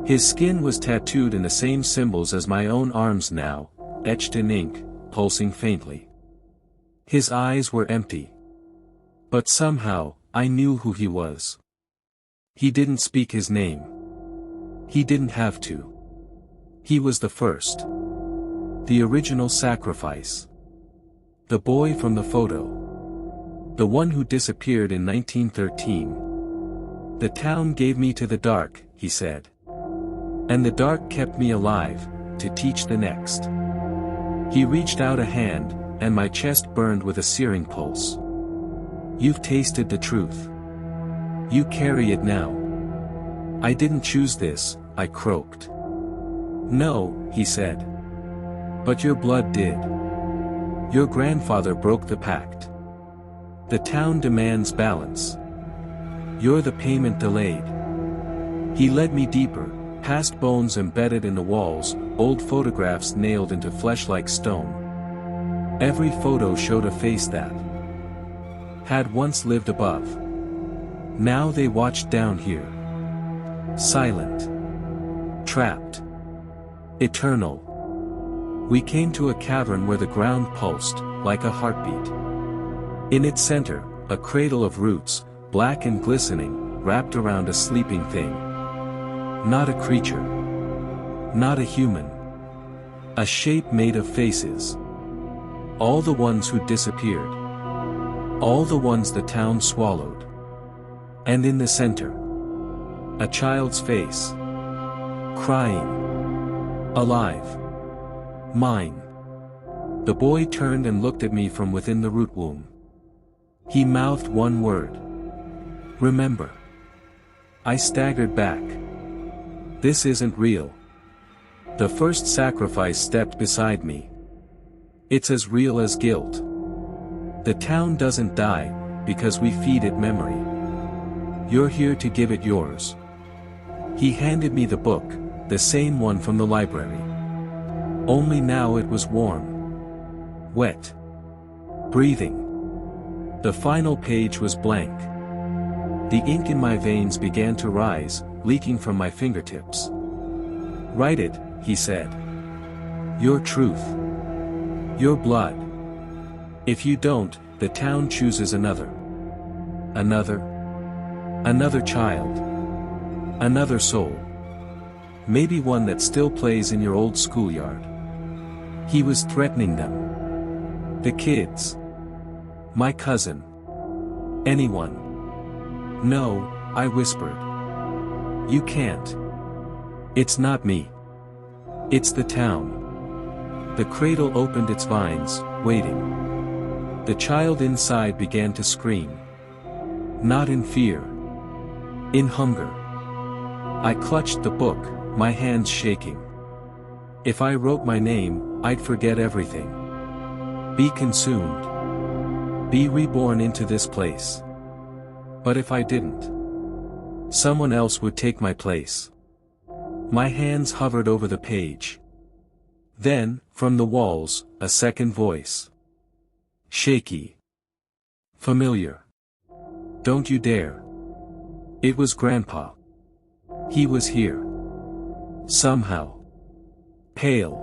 His skin was tattooed in the same symbols as my own arms now, etched in ink, pulsing faintly. His eyes were empty. But somehow, I knew who he was. He didn't speak his name. He didn't have to. He was the first. The original sacrifice. The boy from the photo. The one who disappeared in 1913. The town gave me to the dark, he said. And the dark kept me alive, to teach the next. He reached out a hand, and my chest burned with a searing pulse. You've tasted the truth. You carry it now. I didn't choose this, I croaked. No, he said. But your blood did. Your grandfather broke the pact. The town demands balance. You're the payment delayed. He led me deeper, past bones embedded in the walls, old photographs nailed into flesh like stone. Every photo showed a face that had once lived above. Now they watched down here. Silent. Trapped. Eternal. We came to a cavern where the ground pulsed, like a heartbeat. In its center, a cradle of roots, black and glistening, wrapped around a sleeping thing. Not a creature. Not a human. A shape made of faces. All the ones who disappeared. All the ones the town swallowed. And in the center, a child's face. Crying. Alive. Mine. The boy turned and looked at me from within the root womb. He mouthed one word. Remember. I staggered back. This isn't real. The first sacrifice stepped beside me. It's as real as guilt. The town doesn't die, because we feed it memory. You're here to give it yours. He handed me the book, the same one from the library. Only now it was warm. Wet. breathing. The final page was blank. The ink in my veins began to rise, leaking from my fingertips. "Write it," he said. "Your truth. Your blood. If you don't, the town chooses another. Another child. Another soul. Maybe one that still plays in your old schoolyard." He was threatening them. The kids. My cousin. Anyone. "No," I whispered. "You can't. It's not me. It's the town." The cradle opened its vines, waiting. The child inside began to scream. Not in fear. In hunger. I clutched the book, my hands shaking. If I wrote my name, I'd forget everything. Be consumed. Be reborn into this place. But if I didn't, someone else would take my place. My hands hovered over the page. Then, from the walls, a second voice. Shaky. Familiar. "Don't you dare." It was Grandpa. He was here. Somehow. Pale.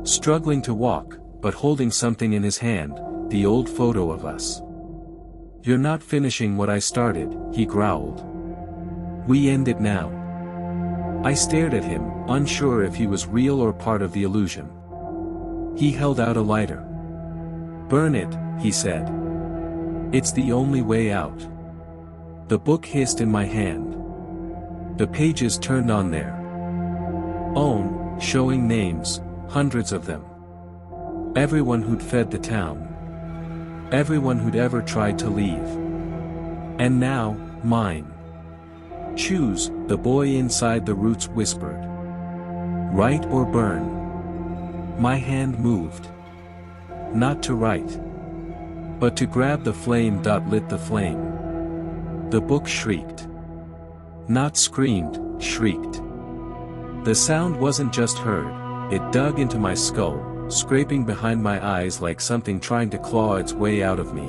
Struggling to walk, but holding something in his hand, the old photo of us. "You're not finishing what I started," he growled. "We end it now." I stared at him, unsure if he was real or part of the illusion. He held out a lighter. "Burn it," he said. "It's the only way out." The book hissed in my hand. The pages turned on there. Own, showing names, hundreds of them. Everyone who'd fed the town. Everyone who'd ever tried to leave. And now, mine. "Choose," the boy inside the roots whispered. "Write or burn." My hand moved. Not to write, but to grab the flame that lit the flame. The book shrieked. Not screamed, shrieked. The sound wasn't just heard, it dug into my skull, scraping behind my eyes like something trying to claw its way out of me.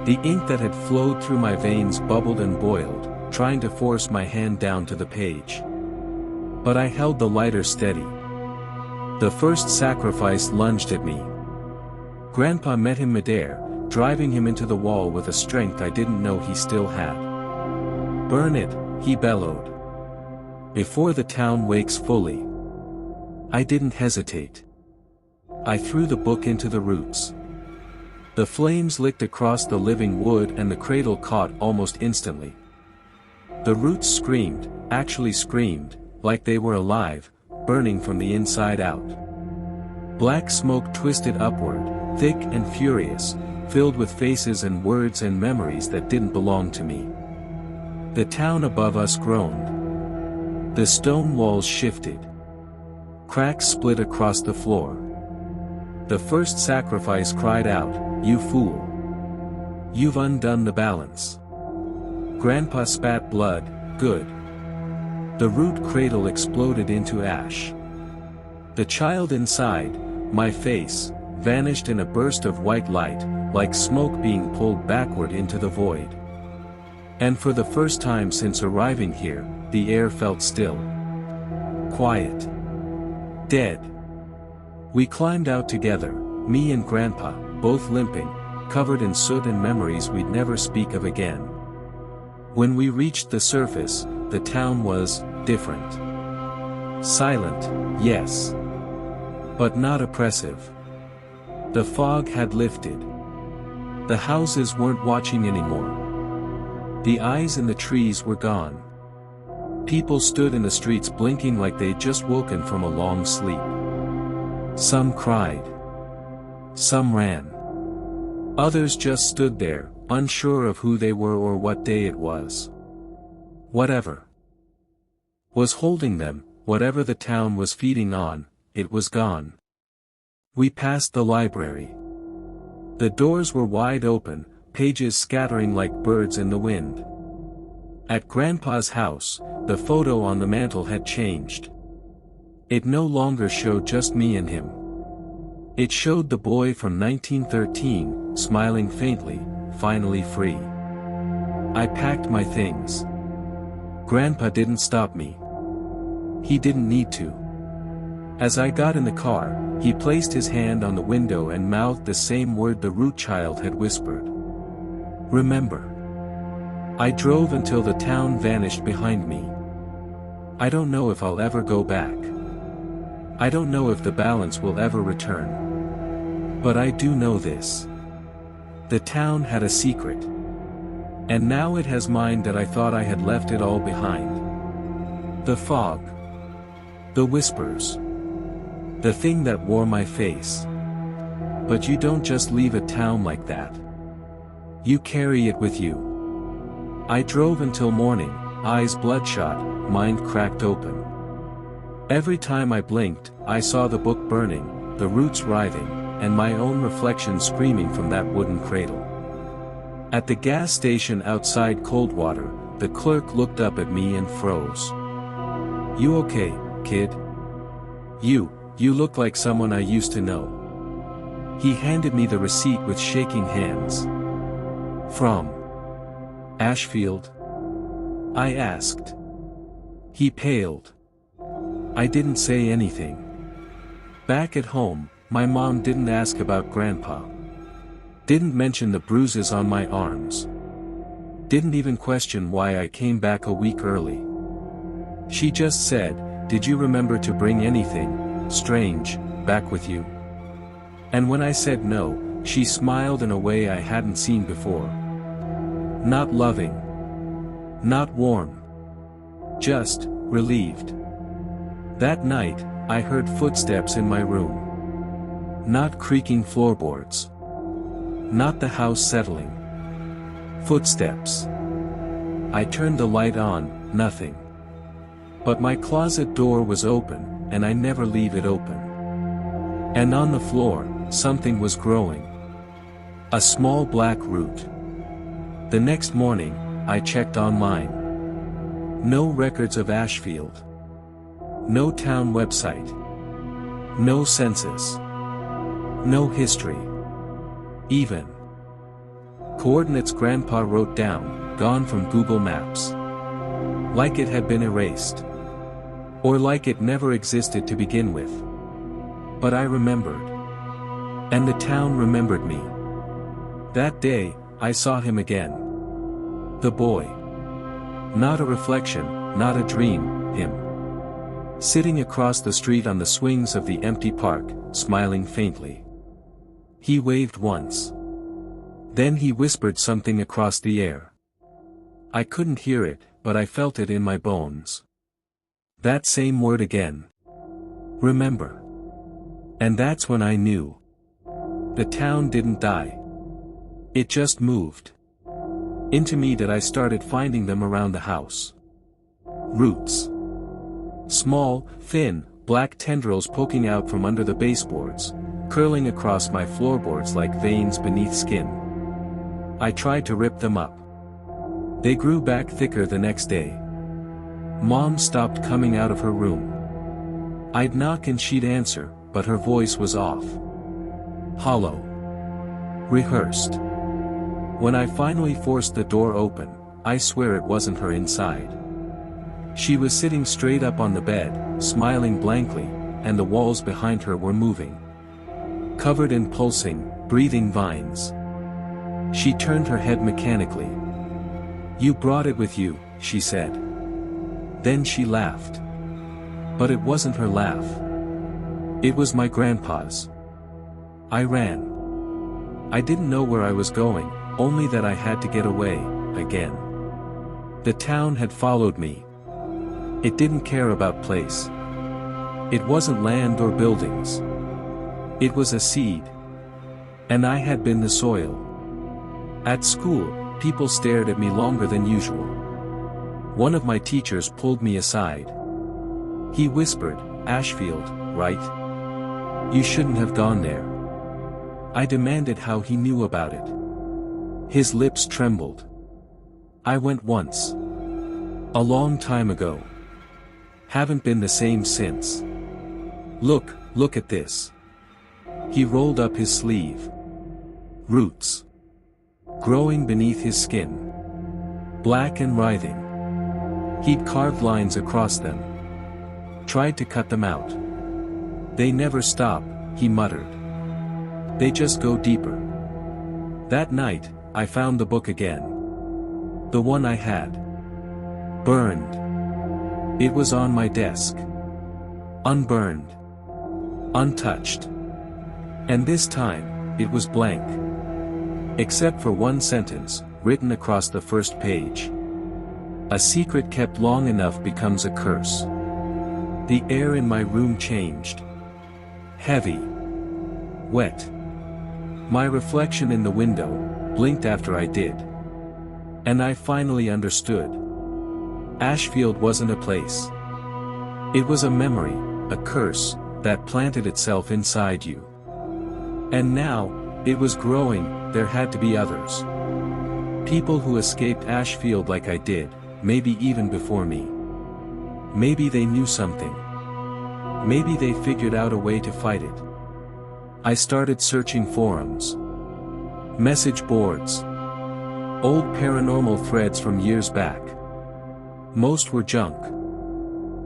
The ink that had flowed through my veins bubbled and boiled, trying to force my hand down to the page. But I held the lighter steady. The first sacrifice lunged at me. Grandpa met him midair, driving him into the wall with a strength I didn't know he still had. "Burn it," he bellowed. "Before the town wakes fully." I didn't hesitate. I threw the book into the roots. The flames licked across the living wood and the cradle caught almost instantly. The roots screamed, actually screamed, like they were alive, burning from the inside out. Black smoke twisted upward, thick and furious, filled with faces and words and memories that didn't belong to me. The town above us groaned. The stone walls shifted. Cracks split across the floor. The first sacrifice cried out, "You fool! You've undone the balance." Grandpa spat blood. Good. The root cradle exploded into ash. The child inside, my face, vanished in a burst of white light, like smoke being pulled backward into the void. And for the first time since arriving here, the air felt still. Quiet. Dead. We climbed out together, me and Grandpa, both limping, covered in soot and memories we'd never speak of again. When we reached the surface, the town was different. Silent, yes. But not oppressive. The fog had lifted. The houses weren't watching anymore. The eyes in the trees were gone. People stood in the streets blinking like they'd just woken from a long sleep. Some cried. Some ran. Others just stood there, unsure of who they were or what day it was. Whatever was holding them, whatever the town was feeding on, it was gone. We passed the library. The doors were wide open, pages scattering like birds in the wind. At Grandpa's house, the photo on the mantel had changed. It no longer showed just me and him. It showed the boy from 1913, smiling faintly, finally free. I packed my things. Grandpa didn't stop me. He didn't need to. As I got in the car, he placed his hand on the window and mouthed the same word the root child had whispered. Remember. I drove until the town vanished behind me. I don't know if I'll ever go back. I don't know if the balance will ever return. But I do know this. The town had a secret. And now it has mine that I thought I had left it all behind. The fog. The whispers. The thing that wore my face. But you don't just leave a town like that. You carry it with you. I drove until morning, eyes bloodshot, mind cracked open. Every time I blinked, I saw the book burning, the roots writhing, and my own reflection screaming from that wooden cradle. At the gas station outside Coldwater, the clerk looked up at me and froze. You okay, kid? You look like someone I used to know. He handed me the receipt with shaking hands. From Ashfield? I asked. He paled. I didn't say anything. Back at home, my mom didn't ask about Grandpa. Didn't mention the bruises on my arms. Didn't even question why I came back a week early. She just said, "Did you remember to bring anything strange back with you?" And when I said no, she smiled in a way I hadn't seen before. Not loving. Not warm. Just relieved. That night, I heard footsteps in my room. Not creaking floorboards. Not the house settling. Footsteps. I turned the light on, nothing. But my closet door was open, and I never leave it open. And on the floor, something was growing. A small black root. The next morning, I checked online. No records of Ashfield. No town website. No census. No history. Even coordinates Grandpa wrote down, gone from Google Maps. Like it had been erased. Or like it never existed to begin with. But I remembered. And the town remembered me. That day, I saw him again. The boy. Not a reflection, not a dream, him. Sitting across the street on the swings of the empty park, smiling faintly. He waved once. Then he whispered something across the air. I couldn't hear it, but I felt it in my bones. That same word again. Remember. And that's when I knew. The town didn't die. It just moved. Into me that I started finding them around the house. Roots. Small, thin, black tendrils poking out from under the baseboards, curling across my floorboards like veins beneath skin. I tried to rip them up. They grew back thicker the next day. Mom stopped coming out of her room. I'd knock and she'd answer, but her voice was off. Hollow. Rehearsed. When I finally forced the door open, I swear it wasn't her inside. She was sitting straight up on the bed, smiling blankly, and the walls behind her were moving. Covered in pulsing, breathing vines. She turned her head mechanically. You brought it with you, she said. Then she laughed. But it wasn't her laugh. It was my grandpa's. I ran. I didn't know where I was going, only that I had to get away, again. The town had followed me. It didn't care about place. It wasn't land or buildings. It was a seed. And I had been the soil. At school, people stared at me longer than usual. One of my teachers pulled me aside. He whispered, Ashfield, right? You shouldn't have gone there. I demanded how he knew about it. His lips trembled. I went once. A long time ago. Haven't been the same since. Look at this. He rolled up his sleeve. Roots. Growing beneath his skin. Black and writhing. He'd carved lines across them. Tried to cut them out. They never stop, he muttered. They just go deeper. That night, I found the book again. The one I had burned. It was on my desk. Unburned. Untouched. And this time, it was blank. Except for one sentence, written across the first page. A secret kept long enough becomes a curse. The air in my room changed. Heavy. Wet. My reflection in the window blinked after I did. And I finally understood. Ashfield wasn't a place. It was a memory, a curse, that planted itself inside you. And now, it was growing, there had to be others. People who escaped Ashfield like I did, maybe even before me. Maybe they knew something. Maybe they figured out a way to fight it. I started searching forums. Message boards. Old paranormal threads from years back. Most were junk.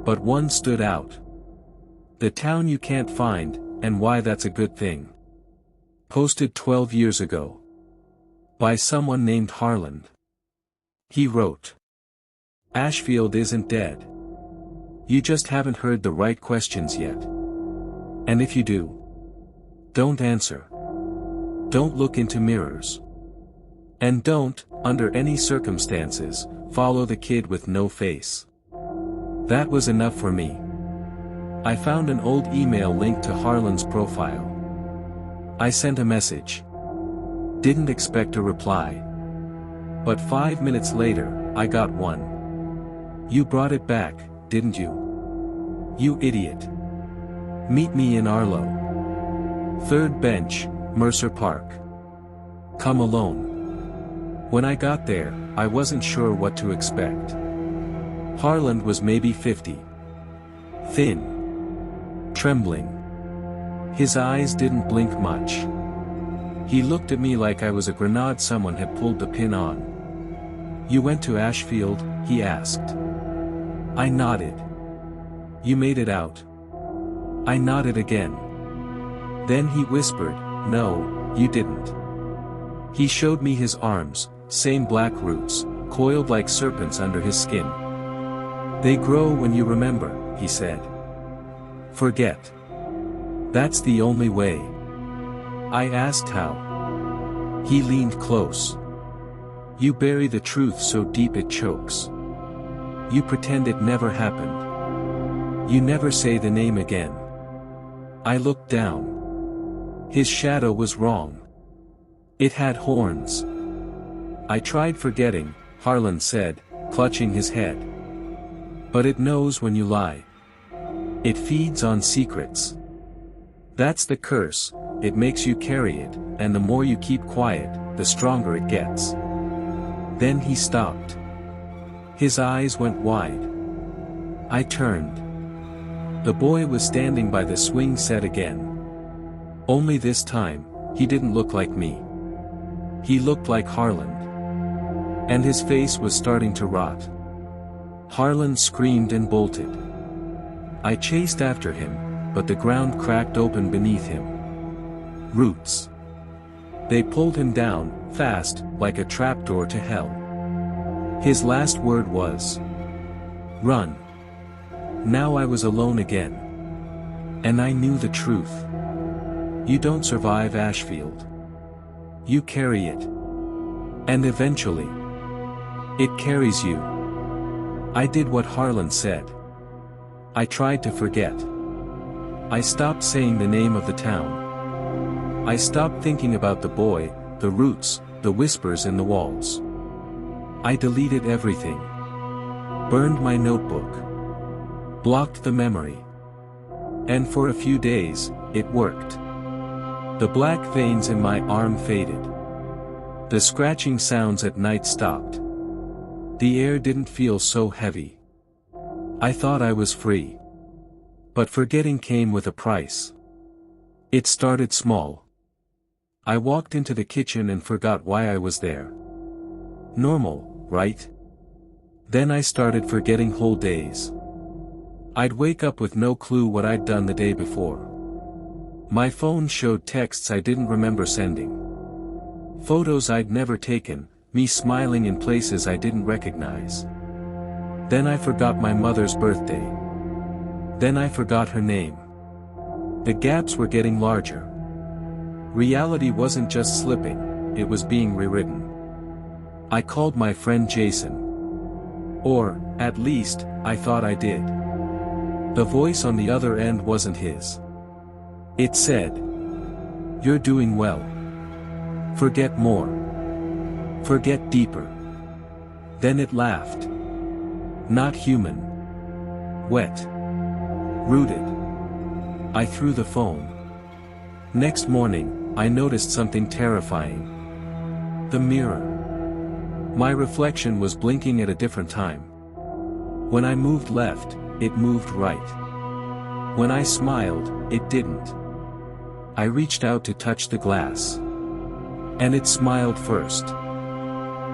But one stood out. The town you can't find, and why that's a good thing. Posted 12 years ago. By someone named Harland. He wrote. Ashfield isn't dead. You just haven't heard the right questions yet. And if you do, don't answer. Don't look into mirrors. And don't, under any circumstances, follow the kid with no face. That was enough for me. I found an old email linked to Harlan's profile. I sent a message. Didn't expect a reply. But 5 minutes later, I got one. You brought it back, didn't you? You idiot. Meet me in Arlo. Third bench, Mercer Park. Come alone. When I got there, I wasn't sure what to expect. Harland was maybe 50. Thin. Trembling. His eyes didn't blink much. He looked at me like I was a grenade someone had pulled the pin on. You went to Ashfield, he asked. I nodded. You made it out. I nodded again. Then he whispered, no, you didn't. He showed me his arms, same black roots, coiled like serpents under his skin. They grow when you remember, he said. Forget. That's the only way. I asked how. He leaned close. You bury the truth so deep it chokes. You pretend it never happened. You never say the name again. I looked down. His shadow was wrong. It had horns. I tried forgetting, Harlan said, clutching his head. But it knows when you lie. It feeds on secrets. That's the curse, it makes you carry it, and the more you keep quiet, the stronger it gets. Then he stopped. His eyes went wide. I turned. The boy was standing by the swing set again. Only this time, he didn't look like me. He looked like Harland. And his face was starting to rot. Harland screamed and bolted. I chased after him, but the ground cracked open beneath him. Roots. They pulled him down, fast, like a trapdoor to hell. His last word was, run. Now I was alone again. And I knew the truth. You don't survive Ashfield. You carry it. And eventually, it carries you. I did what Harlan said. I tried to forget. I stopped saying the name of the town. I stopped thinking about the boy, the roots, the whispers in the walls. I deleted everything. Burned my notebook. Blocked the memory. And for a few days, it worked. The black veins in my arm faded. The scratching sounds at night stopped. The air didn't feel so heavy. I thought I was free. But forgetting came with a price. It started small. I walked into the kitchen and forgot why I was there. Normal, right? Then I started forgetting whole days. I'd wake up with no clue what I'd done the day before. My phone showed texts I didn't remember sending. Photos I'd never taken, me smiling in places I didn't recognize. Then I forgot my mother's birthday. Then I forgot her name. The gaps were getting larger. Reality wasn't just slipping, it was being rewritten. I called my friend Jason. Or, at least, I thought I did. The voice on the other end wasn't his. It said, "You're doing well. Forget more. Forget deeper." Then it laughed. Not human. Wet. Rooted. I threw the phone. Next morning, I noticed something terrifying. The mirror. My reflection was blinking at a different time. When I moved left, it moved right. When I smiled, it didn't. I reached out to touch the glass. And it smiled first.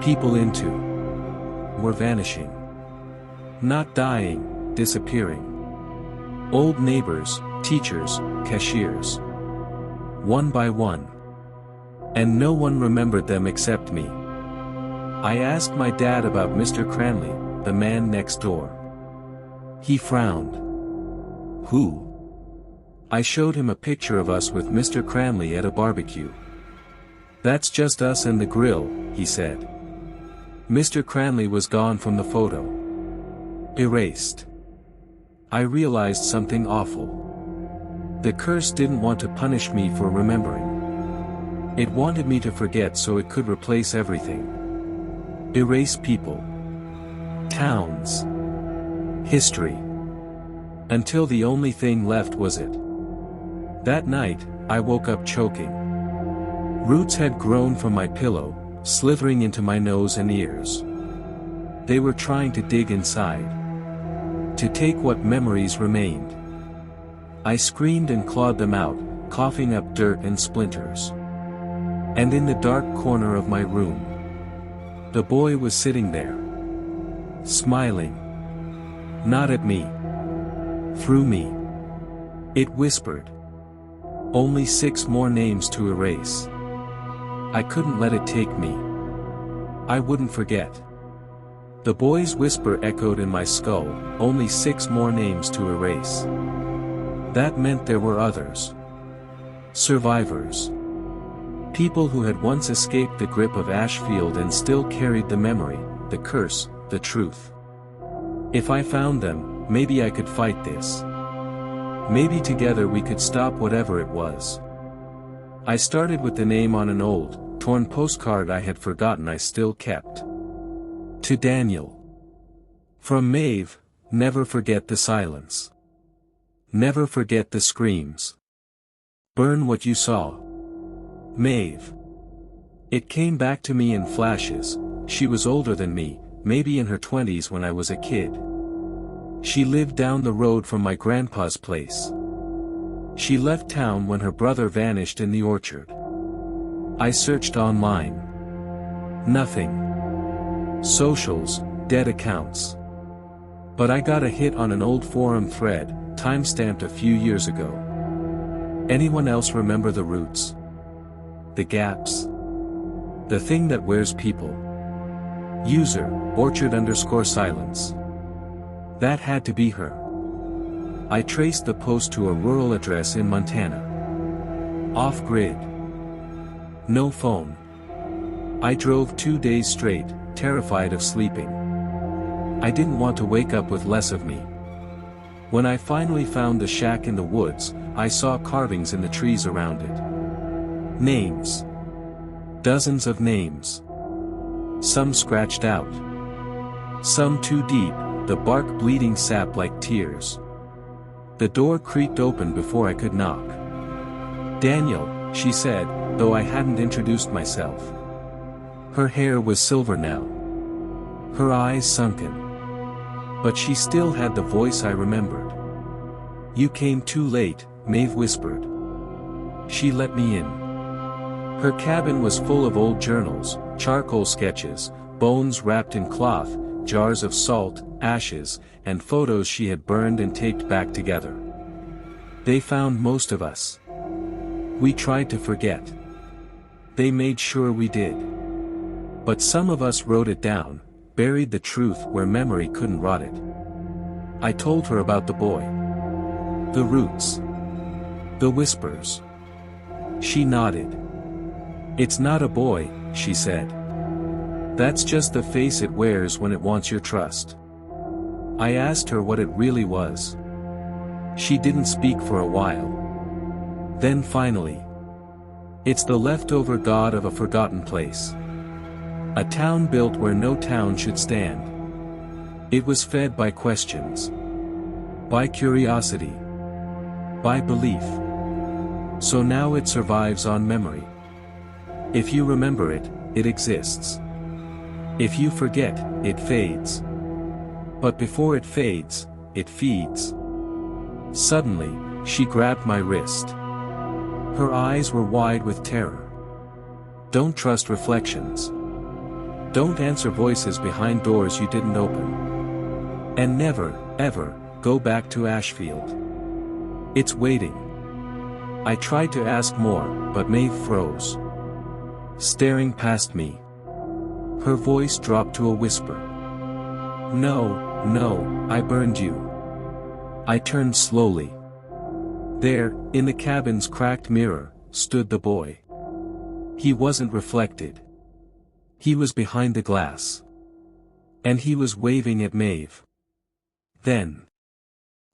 People into were vanishing. Not dying, disappearing. Old neighbors, teachers, cashiers. One by one. And no one remembered them except me. I asked my dad about Mr. Cranley, the man next door. He frowned. Who? I showed him a picture of us with Mr. Cranley at a barbecue. That's just us and the grill, he said. Mr. Cranley was gone from the photo. Erased. I realized something awful. The curse didn't want to punish me for remembering. It wanted me to forget so it could replace everything. Erase people. Towns. History. Until the only thing left was it. That night, I woke up choking. Roots had grown from my pillow, slithering into my nose and ears. They were trying to dig inside. To take what memories remained. I screamed and clawed them out, coughing up dirt and splinters. And in the dark corner of my room, the boy was sitting there. Smiling. Not at me. Through me. It whispered. Only 6 more names to erase. I couldn't let it take me. I wouldn't forget. The boy's whisper echoed in my skull, only 6 more names to erase. That meant there were others. Survivors. People who had once escaped the grip of Ashfield and still carried the memory, the curse, the truth. If I found them, maybe I could fight this. Maybe together we could stop whatever it was. I started with the name on an old, torn postcard I had forgotten I still kept. To Daniel. From Maeve, never forget the silence. Never forget the screams. Burn what you saw. Maeve. It came back to me in flashes. She was older than me, maybe in her 20s when I was a kid. She lived down the road from my grandpa's place. She left town when her brother vanished in the orchard. I searched online. Nothing. Socials, dead accounts. But I got a hit on an old forum thread, timestamped a few years ago. Anyone else remember the roots? The gaps? The thing that wears people? User, orchard_silence. That had to be her. I traced the post to a rural address in Montana. Off-grid. No phone. I drove 2 days straight, terrified of sleeping. I didn't want to wake up with less of me. When I finally found the shack in the woods, I saw carvings in the trees around it. Names. Dozens of names. Some scratched out. Some too deep, the bark bleeding sap like tears. The door creaked open before I could knock. Daniel, she said, though I hadn't introduced myself. Her hair was silver now. Her eyes sunken. But she still had the voice I remembered. You came too late, Maeve whispered. She let me in. Her cabin was full of old journals, charcoal sketches, bones wrapped in cloth, jars of salt, ashes, and photos she had burned and taped back together. They found most of us. We tried to forget. They made sure we did. But some of us wrote it down, buried the truth where memory couldn't rot it. I told her about the boy. The roots. The whispers. She nodded. It's not a boy, she said. That's just the face it wears when it wants your trust. I asked her what it really was. She didn't speak for a while. Then finally. It's the leftover god of a forgotten place. A town built where no town should stand. It was fed by questions. By curiosity. By belief. So now it survives on memory. If you remember it, it exists. If you forget, it fades. But before it fades, it feeds. Suddenly, she grabbed my wrist. Her eyes were wide with terror. Don't trust reflections. Don't answer voices behind doors you didn't open. And never, ever, go back to Ashfield. It's waiting. I tried to ask more, but Maeve froze. Staring past me. Her voice dropped to a whisper. No, no, I burned you. I turned slowly. There, in the cabin's cracked mirror, stood the boy. He wasn't reflected. He was behind the glass. And he was waving at Maeve. Then.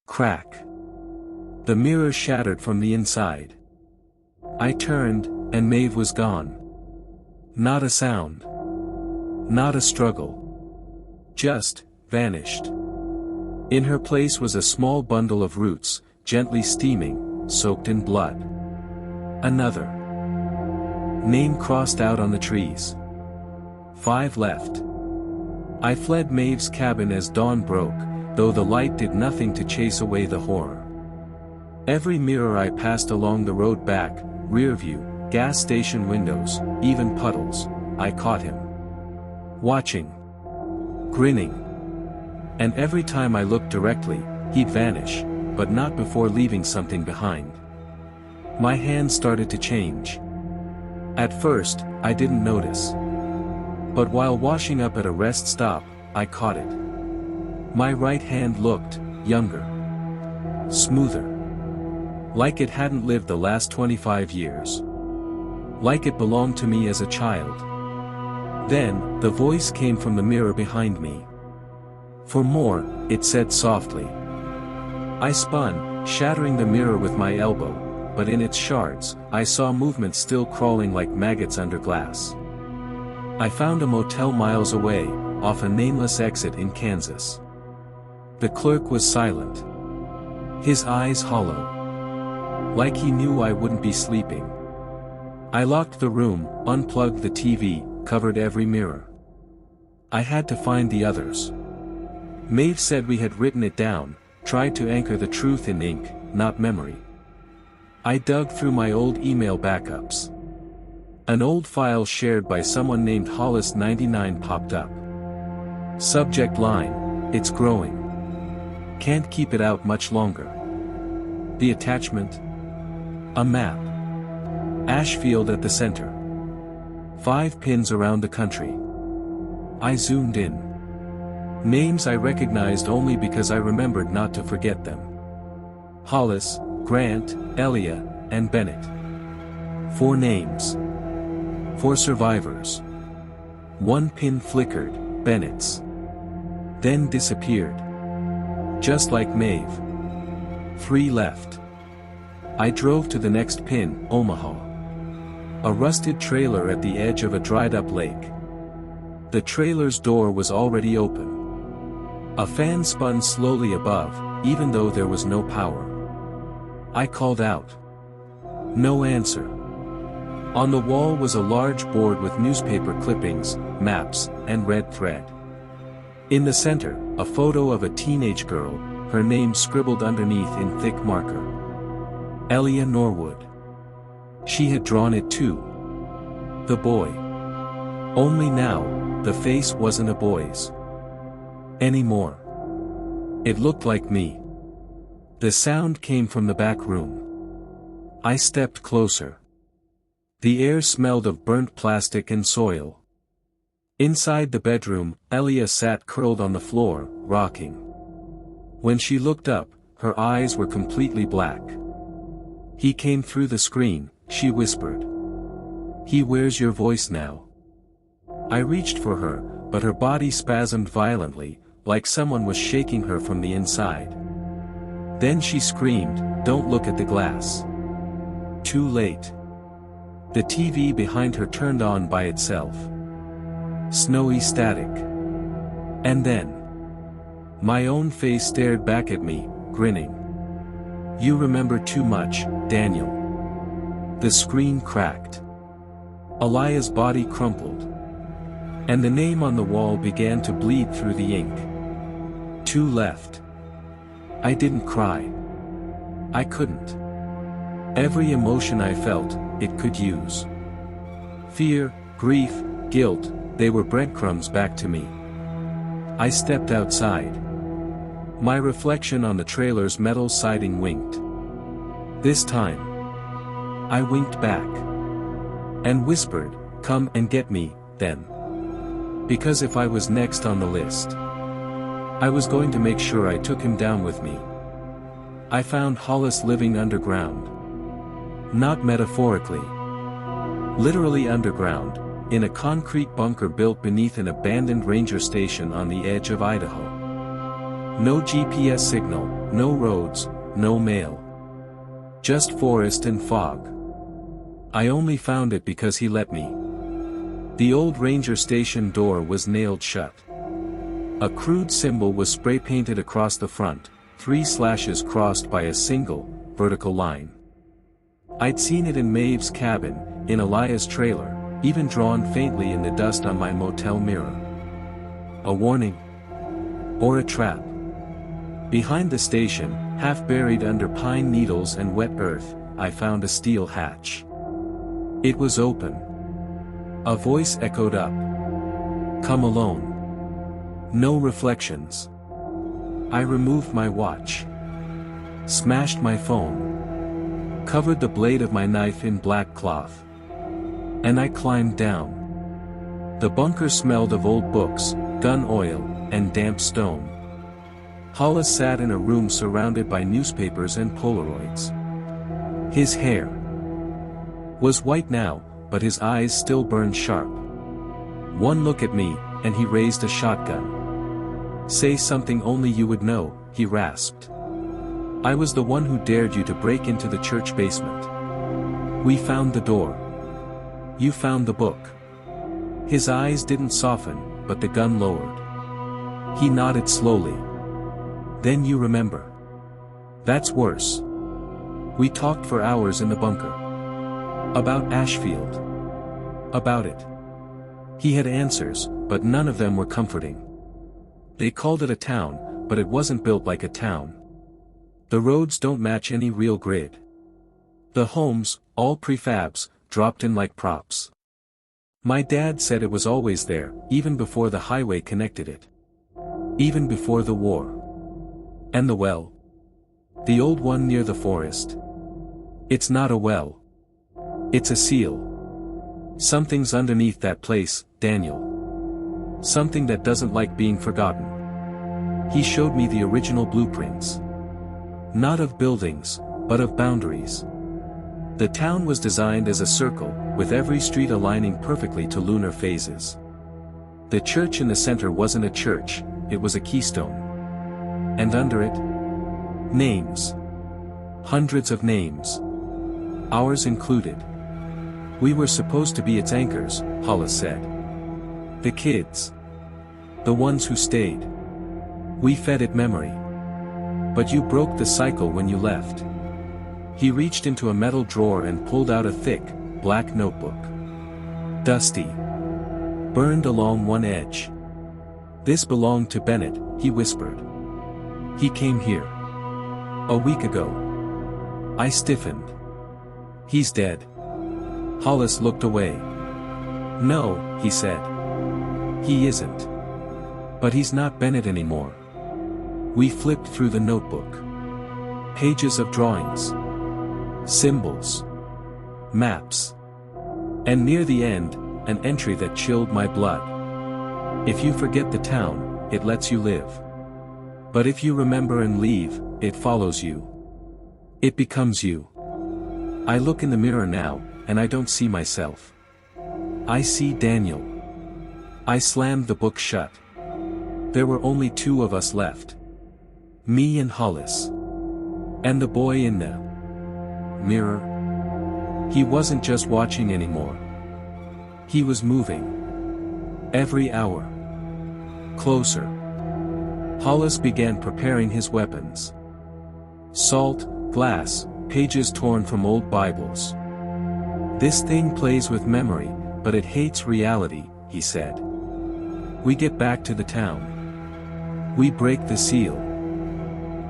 Crack. The mirror shattered from the inside. I turned, and Maeve was gone. Not a sound. Not a struggle. Just, vanished. In her place was a small bundle of roots, gently steaming, soaked in blood. Another name crossed out on the trees. 5 left. I fled Maeve's cabin as dawn broke, though the light did nothing to chase away the horror. Every mirror I passed along the road back, rear view, gas station windows, even puddles, I caught him. Watching. Grinning. And every time I looked directly, he'd vanish, but not before leaving something behind. My hands started to change. At first, I didn't notice. But while washing up at a rest stop, I caught it. My right hand looked younger. Smoother. Like it hadn't lived the last 25 years. Like it belonged to me as a child. Then, the voice came from the mirror behind me. For more, it said softly. I spun, shattering the mirror with my elbow, but in its shards, I saw movement still crawling like maggots under glass. I found a motel miles away, off a nameless exit in Kansas. The clerk was silent. His eyes hollow. Like he knew I wouldn't be sleeping. I locked the room, unplugged the TV, covered every mirror. I had to find the others. Maeve said we had written it down, tried to anchor the truth in ink, not memory. I dug through my old email backups. An old file shared by someone named Hollis99 popped up. Subject line, it's growing. Can't keep it out much longer. The attachment? A map. Ashfield at the center. 5 pins around the country. I zoomed in. Names I recognized only because I remembered not to forget them. Hollis, Grant, Elia, and Bennett. 4 names. 4 survivors. 1 pin flickered, Bennett's. Then disappeared. Just like Maeve. 3 left. I drove to the next pin, Omaha. A rusted trailer at the edge of a dried-up lake. The trailer's door was already open. A fan spun slowly above, even though there was no power. I called out. No answer. On the wall was a large board with newspaper clippings, maps, and red thread. In the center, a photo of a teenage girl, her name scribbled underneath in thick marker. Elia Norwood. She had drawn it too. The boy. Only now, the face wasn't a boy's anymore. It looked like me. The sound came from the back room. I stepped closer. The air smelled of burnt plastic and soil. Inside the bedroom, Elia sat curled on the floor, rocking. When she looked up, her eyes were completely black. "He came through the screen," she whispered. "He wears your voice now." I reached for her, but her body spasmed violently, like someone was shaking her from the inside. Then she screamed, "Don't look at the glass." Too late. The TV behind her turned on by itself. Snowy static. And then, my own face stared back at me, grinning. "You remember too much, Daniel." The screen cracked. Elia's body crumpled. And the name on the wall began to bleed through the ink. 2 left. I didn't cry. I couldn't. Every emotion I felt, it could use. Fear, grief, guilt, they were breadcrumbs back to me. I stepped outside. My reflection on the trailer's metal siding winked. This time, I winked back. And whispered, "Come and get me, then." Because if I was next on the list, I was going to make sure I took him down with me. I found Hollis living underground. Not metaphorically. Literally underground, in a concrete bunker built beneath an abandoned ranger station on the edge of Idaho. No GPS signal, no roads, no mail. Just forest and fog. I only found it because he let me. The old ranger station door was nailed shut. A crude symbol was spray-painted across the front, 3 slashes crossed by a single, vertical line. I'd seen it in Maeve's cabin, in Elia's trailer, even drawn faintly in the dust on my motel mirror. A warning? Or a trap? Behind the station, half buried under pine needles and wet earth, I found a steel hatch. It was open. A voice echoed up. "Come alone. No reflections." I removed my watch. Smashed my phone. Covered the blade of my knife in black cloth. And I climbed down. The bunker smelled of old books, gun oil, and damp stone. Hollis sat in a room surrounded by newspapers and Polaroids. His hair was white now, but his eyes still burned sharp. One look at me, and he raised a shotgun. "Say something only you would know," he rasped. "I was the one who dared you to break into the church basement. We found the door. You found the book." His eyes didn't soften, but the gun lowered. He nodded slowly. "Then you remember. That's worse. We talked for hours in the bunker. About Ashfield. About it." He had answers, but none of them were comforting. They called it a town, but it wasn't built like a town. The roads don't match any real grid. The homes, all prefabs, dropped in like props. My dad said it was always there, even before the highway connected it. Even before the war. And the well? The old one near the forest. It's not a well. It's a seal. Something's underneath that place, Daniel. Something that doesn't like being forgotten. He showed me the original blueprints. Not of buildings, but of boundaries. The town was designed as a circle, with every street aligning perfectly to lunar phases. The church in the center wasn't a church, it was a keystone. And under it? Names. Hundreds of names. Ours included. We were supposed to be its anchors, Hollis said. The kids. The ones who stayed. We fed it memory. But you broke the cycle when you left. He reached into a metal drawer and pulled out a thick, black notebook. Dusty. Burned along one edge. "This belonged to Bennett," he whispered. "He came here. A week ago." I stiffened. "He's dead." Hollis looked away. No, he said. He isn't. But he's not Bennett anymore. We flipped through the notebook. Pages of drawings. Symbols. Maps. And near the end, an entry that chilled my blood. If you forget the town, it lets you live. But if you remember and leave, it follows you. It becomes you. I look in the mirror now, and I don't see myself. I see Daniel. I slammed the book shut. There were only two of us left. Me and Hollis. And the boy in the mirror. He wasn't just watching anymore. He was moving. Every hour. Closer. Hollis began preparing his weapons. Salt, glass, pages torn from old Bibles. This thing plays with memory, but it hates reality, he said. We get back to the town. We break the seal.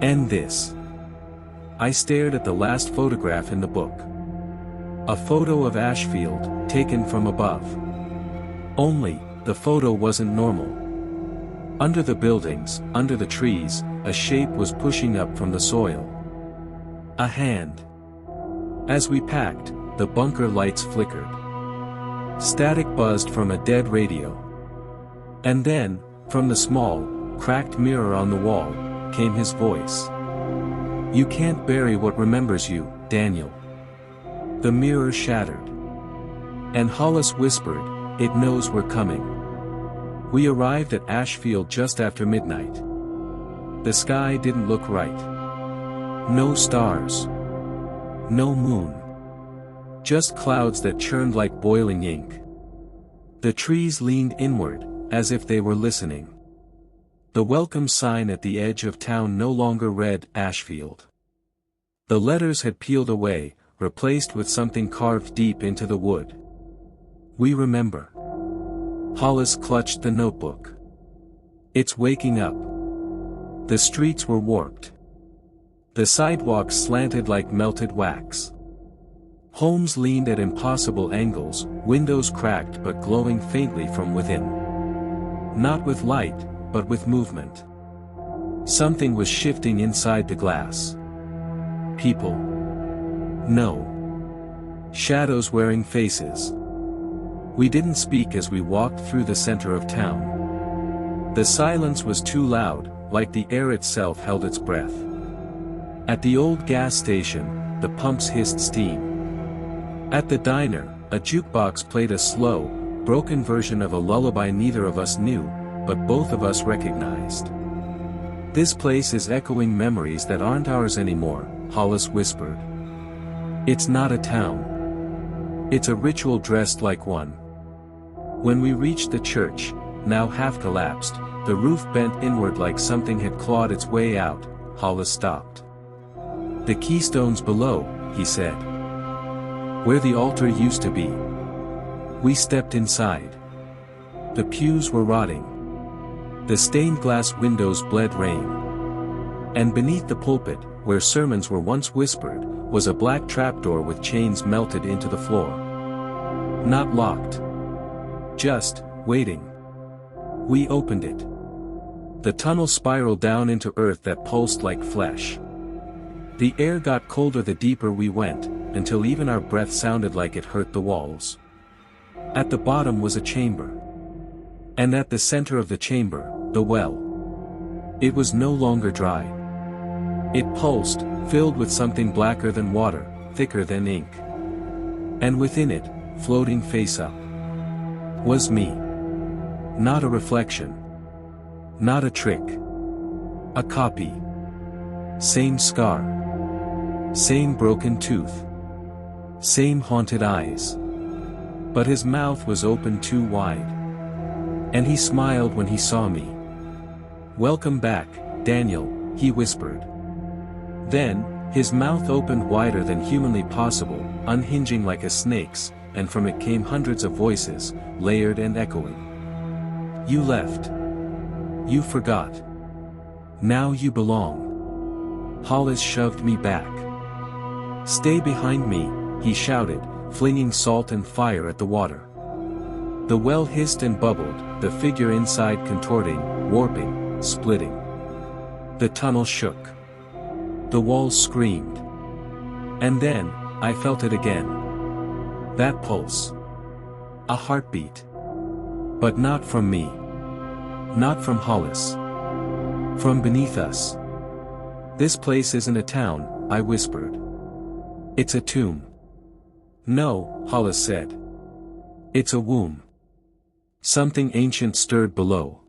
End this. I stared at the last photograph in the book. A photo of Ashfield, taken from above. Only, the photo wasn't normal. Under the buildings, under the trees, a shape was pushing up from the soil. A hand. As we packed, the bunker lights flickered. Static buzzed from a dead radio. And then, from the small, cracked mirror on the wall, came his voice. You can't bury what remembers you, Daniel. The mirror shattered. And Hollis whispered, it knows we're coming. We arrived at Ashfield just after midnight. The sky didn't look right. No stars. No moon. Just clouds that churned like boiling ink. The trees leaned inward, as if they were listening. The welcome sign at the edge of town no longer read Ashfield. The letters had peeled away, replaced with something carved deep into the wood. We remember. Hollis clutched the notebook. It's waking up. The streets were warped. The sidewalks slanted like melted wax. Homes leaned at impossible angles, windows cracked but glowing faintly from within. Not with light, but with movement. Something was shifting inside the glass. People. No. Shadows wearing faces. We didn't speak as we walked through the center of town. The silence was too loud, like the air itself held its breath. At the old gas station, the pumps hissed steam. At the diner, a jukebox played a slow, broken version of a lullaby neither of us knew, but both of us recognized. This place is echoing memories that aren't ours anymore, Hollis whispered. It's not a town. It's a ritual dressed like one. When we reached the church, now half collapsed, the roof bent inward like something had clawed its way out. Hollis stopped. The keystones below, he said. Where the altar used to be. We stepped inside. The pews were rotting. The stained glass windows bled rain. And beneath the pulpit, where sermons were once whispered, was a black trapdoor with chains melted into the floor. Not locked. Just, waiting. We opened it. The tunnel spiraled down into earth that pulsed like flesh. The air got colder the deeper we went, until even our breath sounded like it hurt the walls. At the bottom was a chamber. And at the center of the chamber, the well. It was no longer dry. It pulsed, filled with something blacker than water, thicker than ink. And within it, floating face up, was me. Not a reflection. Not a trick. A copy. Same scar. Same broken tooth. Same haunted eyes. But his mouth was open too wide. And he smiled when he saw me. Welcome back, Daniel, he whispered. Then, his mouth opened wider than humanly possible, unhinging like a snake's, and from it came hundreds of voices, layered and echoing. You left. You forgot. Now you belong. Hollis shoved me back. Stay behind me, he shouted, flinging salt and fire at the water. The well hissed and bubbled, the figure inside contorting, warping, splitting. The tunnel shook. The walls screamed. And then, I felt it again. That pulse. A heartbeat. But not from me. Not from Hollis. From beneath us. "This place isn't a town," I whispered. "It's a tomb." "No," Hollis said. "It's a womb." Something ancient stirred below.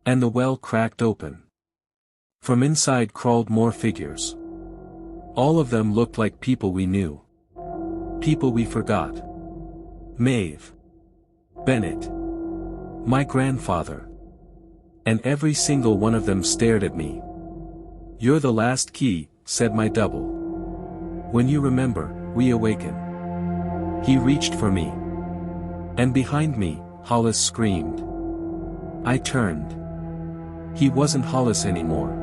And the well cracked open. From inside crawled more figures. All of them looked like people we knew. People we forgot. Maeve. Bennett. My grandfather. And every single one of them stared at me. "You're the last key," said my double. "When you remember, we awaken." He reached for me. And behind me, Hollis screamed. I turned. He wasn't Hollis anymore.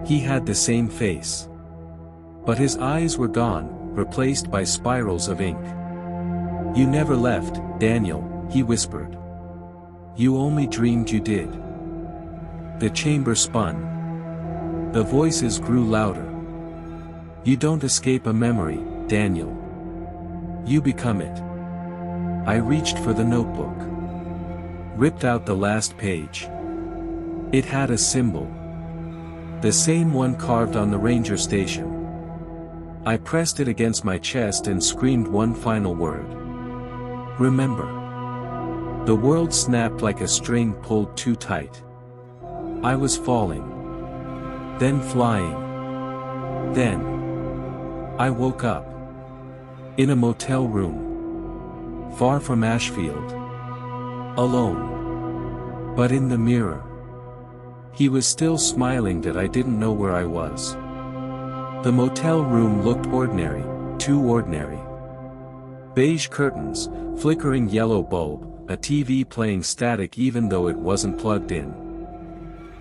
He had the same face. But his eyes were gone, replaced by spirals of ink. "You never left, Daniel," he whispered. "You only dreamed you did." The chamber spun. The voices grew louder. "You don't escape a memory, Daniel. You become it." I reached for the notebook. Ripped out the last page. It had a symbol. The same one carved on the ranger station. I pressed it against my chest and screamed one final word. "Remember." The world snapped like a string pulled too tight. I was falling. Then flying. Then. I woke up. In a motel room. Far from Ashfield. Alone. But in the mirror. He was still smiling that I didn't know where I was. The motel room looked ordinary, too ordinary. Beige curtains, flickering yellow bulb, a TV playing static even though it wasn't plugged in.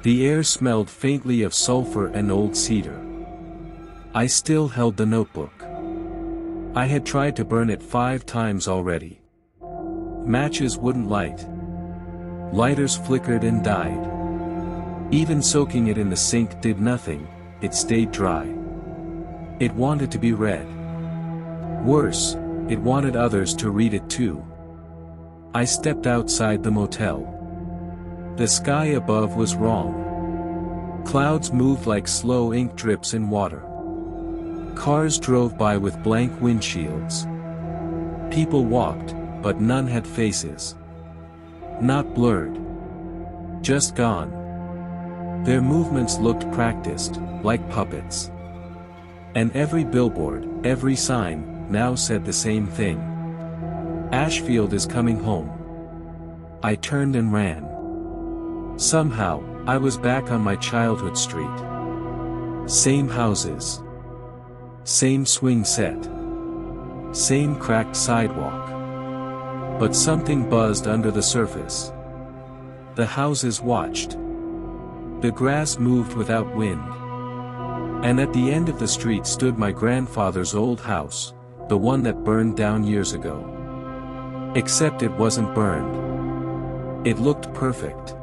The air smelled faintly of sulfur and old cedar. I still held the notebook. I had tried to burn it 5 times already. Matches wouldn't light. Lighters flickered and died. Even soaking it in the sink did nothing, it stayed dry. It wanted to be read. Worse, it wanted others to read it too. I stepped outside the motel. The sky above was wrong. Clouds moved like slow ink drips in water. Cars drove by with blank windshields. People walked, but none had faces. Not blurred. Just gone. Their movements looked practiced, like puppets. And every billboard, every sign, now said the same thing. "Ashfield is coming home." I turned and ran. Somehow, I was back on my childhood street. Same houses. Same swing set. Same cracked sidewalk. But something buzzed under the surface. The houses watched. The grass moved without wind. And at the end of the street stood my grandfather's old house, the one that burned down years ago. Except it wasn't burned. It looked perfect.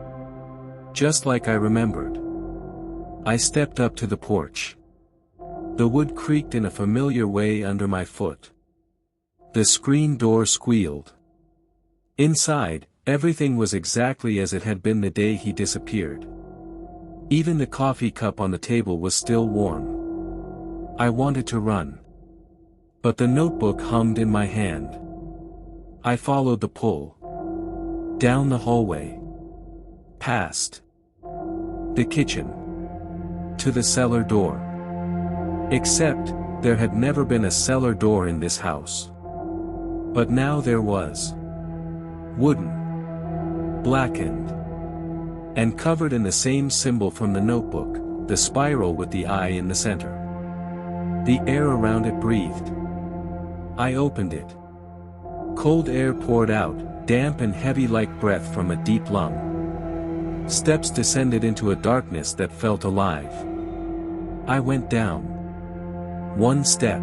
Just like I remembered. I stepped up to the porch. The wood creaked in a familiar way under my foot. The screen door squealed. Inside, everything was exactly as it had been the day he disappeared. Even the coffee cup on the table was still warm. I wanted to run. But the notebook hummed in my hand. I followed the pull. Down the hallway. Past the kitchen. To the cellar door. Except, there had never been a cellar door in this house. But now there was. Wooden. Blackened. And covered in the same symbol from the notebook, the spiral with the eye in the center. The air around it breathed. I opened it. Cold air poured out, damp and heavy like breath from a deep lung. Steps descended into a darkness that felt alive. I went down. 1 step.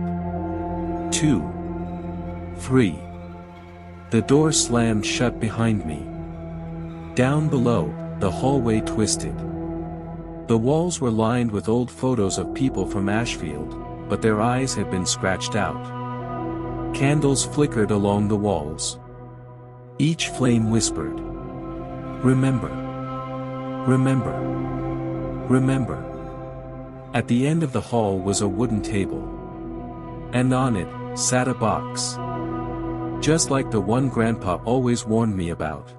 2. Free. The door slammed shut behind me. Down below, the hallway twisted. The walls were lined with old photos of people from Ashfield, but their eyes had been scratched out. Candles flickered along the walls. Each flame whispered, "Remember. Remember. Remember." At the end of the hall was a wooden table. And on it, sat a box. Just like the one Grandpa always warned me about.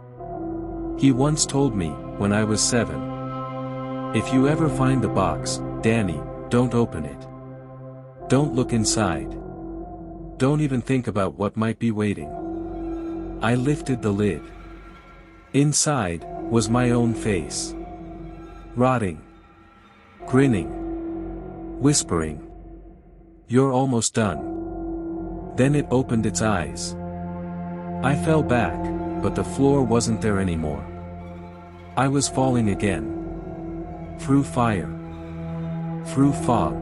He once told me, when I was 7. "If you ever find the box, Danny, don't open it. Don't look inside. Don't even think about what might be waiting." I lifted the lid. Inside, was my own face. Rotting. Grinning. Whispering. "You're almost done." Then it opened its eyes. I fell back, but the floor wasn't there anymore. I was falling again. Through fire. Through fog.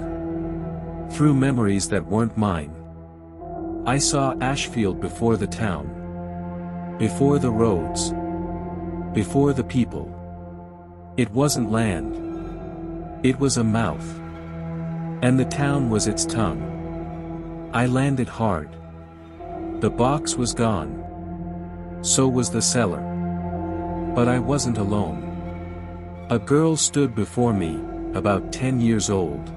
Through memories that weren't mine. I saw Ashfield before the town. Before the roads. Before the people. It wasn't land. It was a mouth. And the town was its tongue. I landed hard. The box was gone. So was the cellar. But I wasn't alone. A girl stood before me, about 10 years old.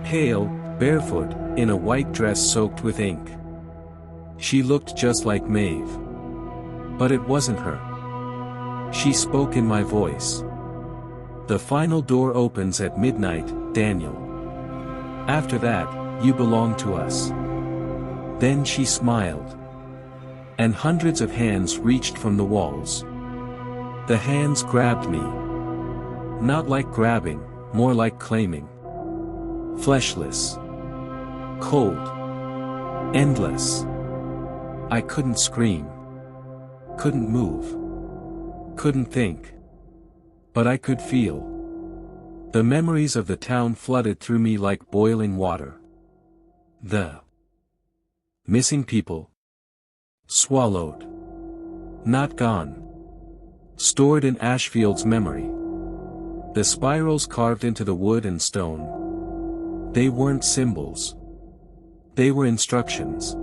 Pale, barefoot, in a white dress soaked with ink. She looked just like Maeve. But it wasn't her. She spoke in my voice. "The final door opens at midnight, Daniel. After that, you belong to us." Then she smiled. And hundreds of hands reached from the walls. The hands grabbed me. Not like grabbing, more like claiming. Fleshless. Cold. Endless. I couldn't scream. Couldn't move. Couldn't think. But I could feel. The memories of the town flooded through me like boiling water. The missing people. Swallowed. Not gone. Stored in Ashfield's memory. The spirals carved into the wood and stone. They weren't symbols. They were instructions.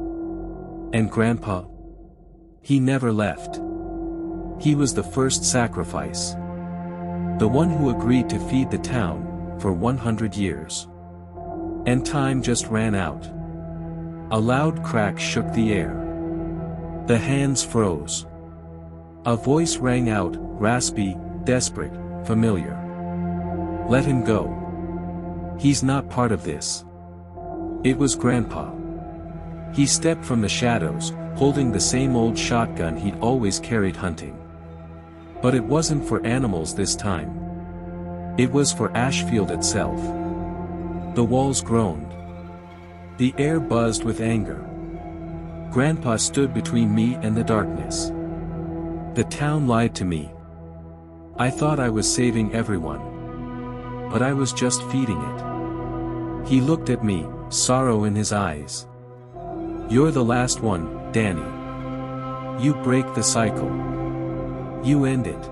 And Grandpa? He never left. He was the first sacrifice. The one who agreed to feed the town, for 100 years. And time just ran out. A loud crack shook the air. The hands froze. A voice rang out, raspy, desperate, familiar. "Let him go. He's not part of this." It was Grandpa. He stepped from the shadows, holding the same old shotgun he'd always carried hunting. But it wasn't for animals this time. It was for Ashfield itself. The walls groaned. The air buzzed with anger. Grandpa stood between me and the darkness. The town lied to me. I thought I was saving everyone. But I was just feeding it. He looked at me, sorrow in his eyes. "You're the last one, Danny. You break the cycle. You end it."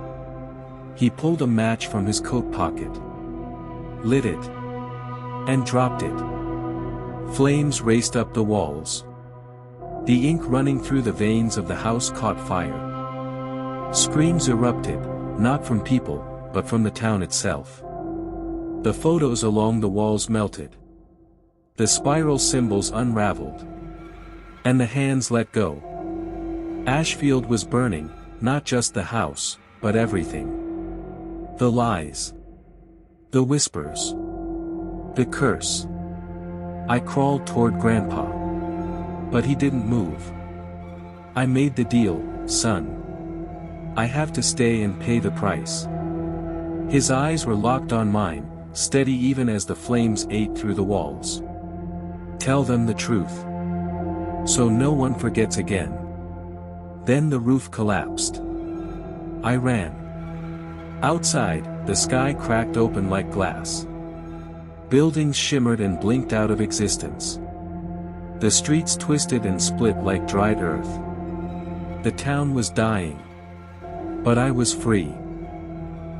He pulled a match from his coat pocket. Lit it. And dropped it. Flames raced up the walls. The ink running through the veins of the house caught fire. Screams erupted, not from people, but from the town itself. The photos along the walls melted. The spiral symbols unraveled. And the hands let go. Ashfield was burning, not just the house, but everything. The lies. The whispers. The curse. I crawled toward Grandpa. But he didn't move. "I made the deal, son. I have to stay and pay the price." His eyes were locked on mine, steady even as the flames ate through the walls. "Tell them the truth. So no one forgets again." Then the roof collapsed. I ran. Outside, the sky cracked open like glass. Buildings shimmered and blinked out of existence. The streets twisted and split like dried earth. The town was dying. But I was free.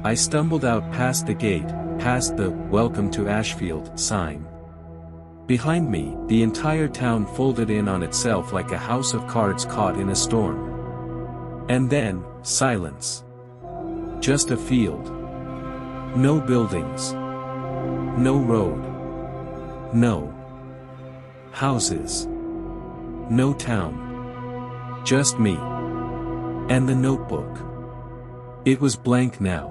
I stumbled out past the gate, past the "Welcome to Ashfield" sign. Behind me, the entire town folded in on itself like a house of cards caught in a storm. And then, silence. Just a field. No buildings. No road. No houses. No town. Just me. And the notebook. It was blank now.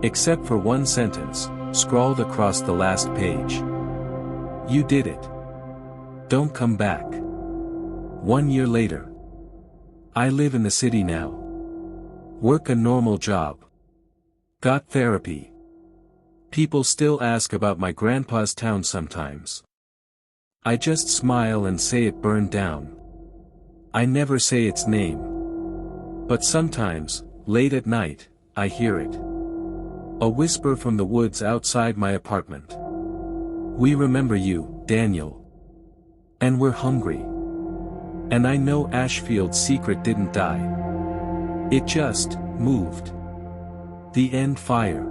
Except for one sentence, scrawled across the last page. You did it. Don't come back. 1 year later. I live in the city now. Work a normal job. Got therapy. People still ask about my grandpa's town sometimes. I just smile and say it burned down. I never say its name. But sometimes, late at night, I hear it. A whisper from the woods outside my apartment. We remember you, Daniel. And we're hungry. And I know Ashfield's secret didn't die. It just moved. The end fire.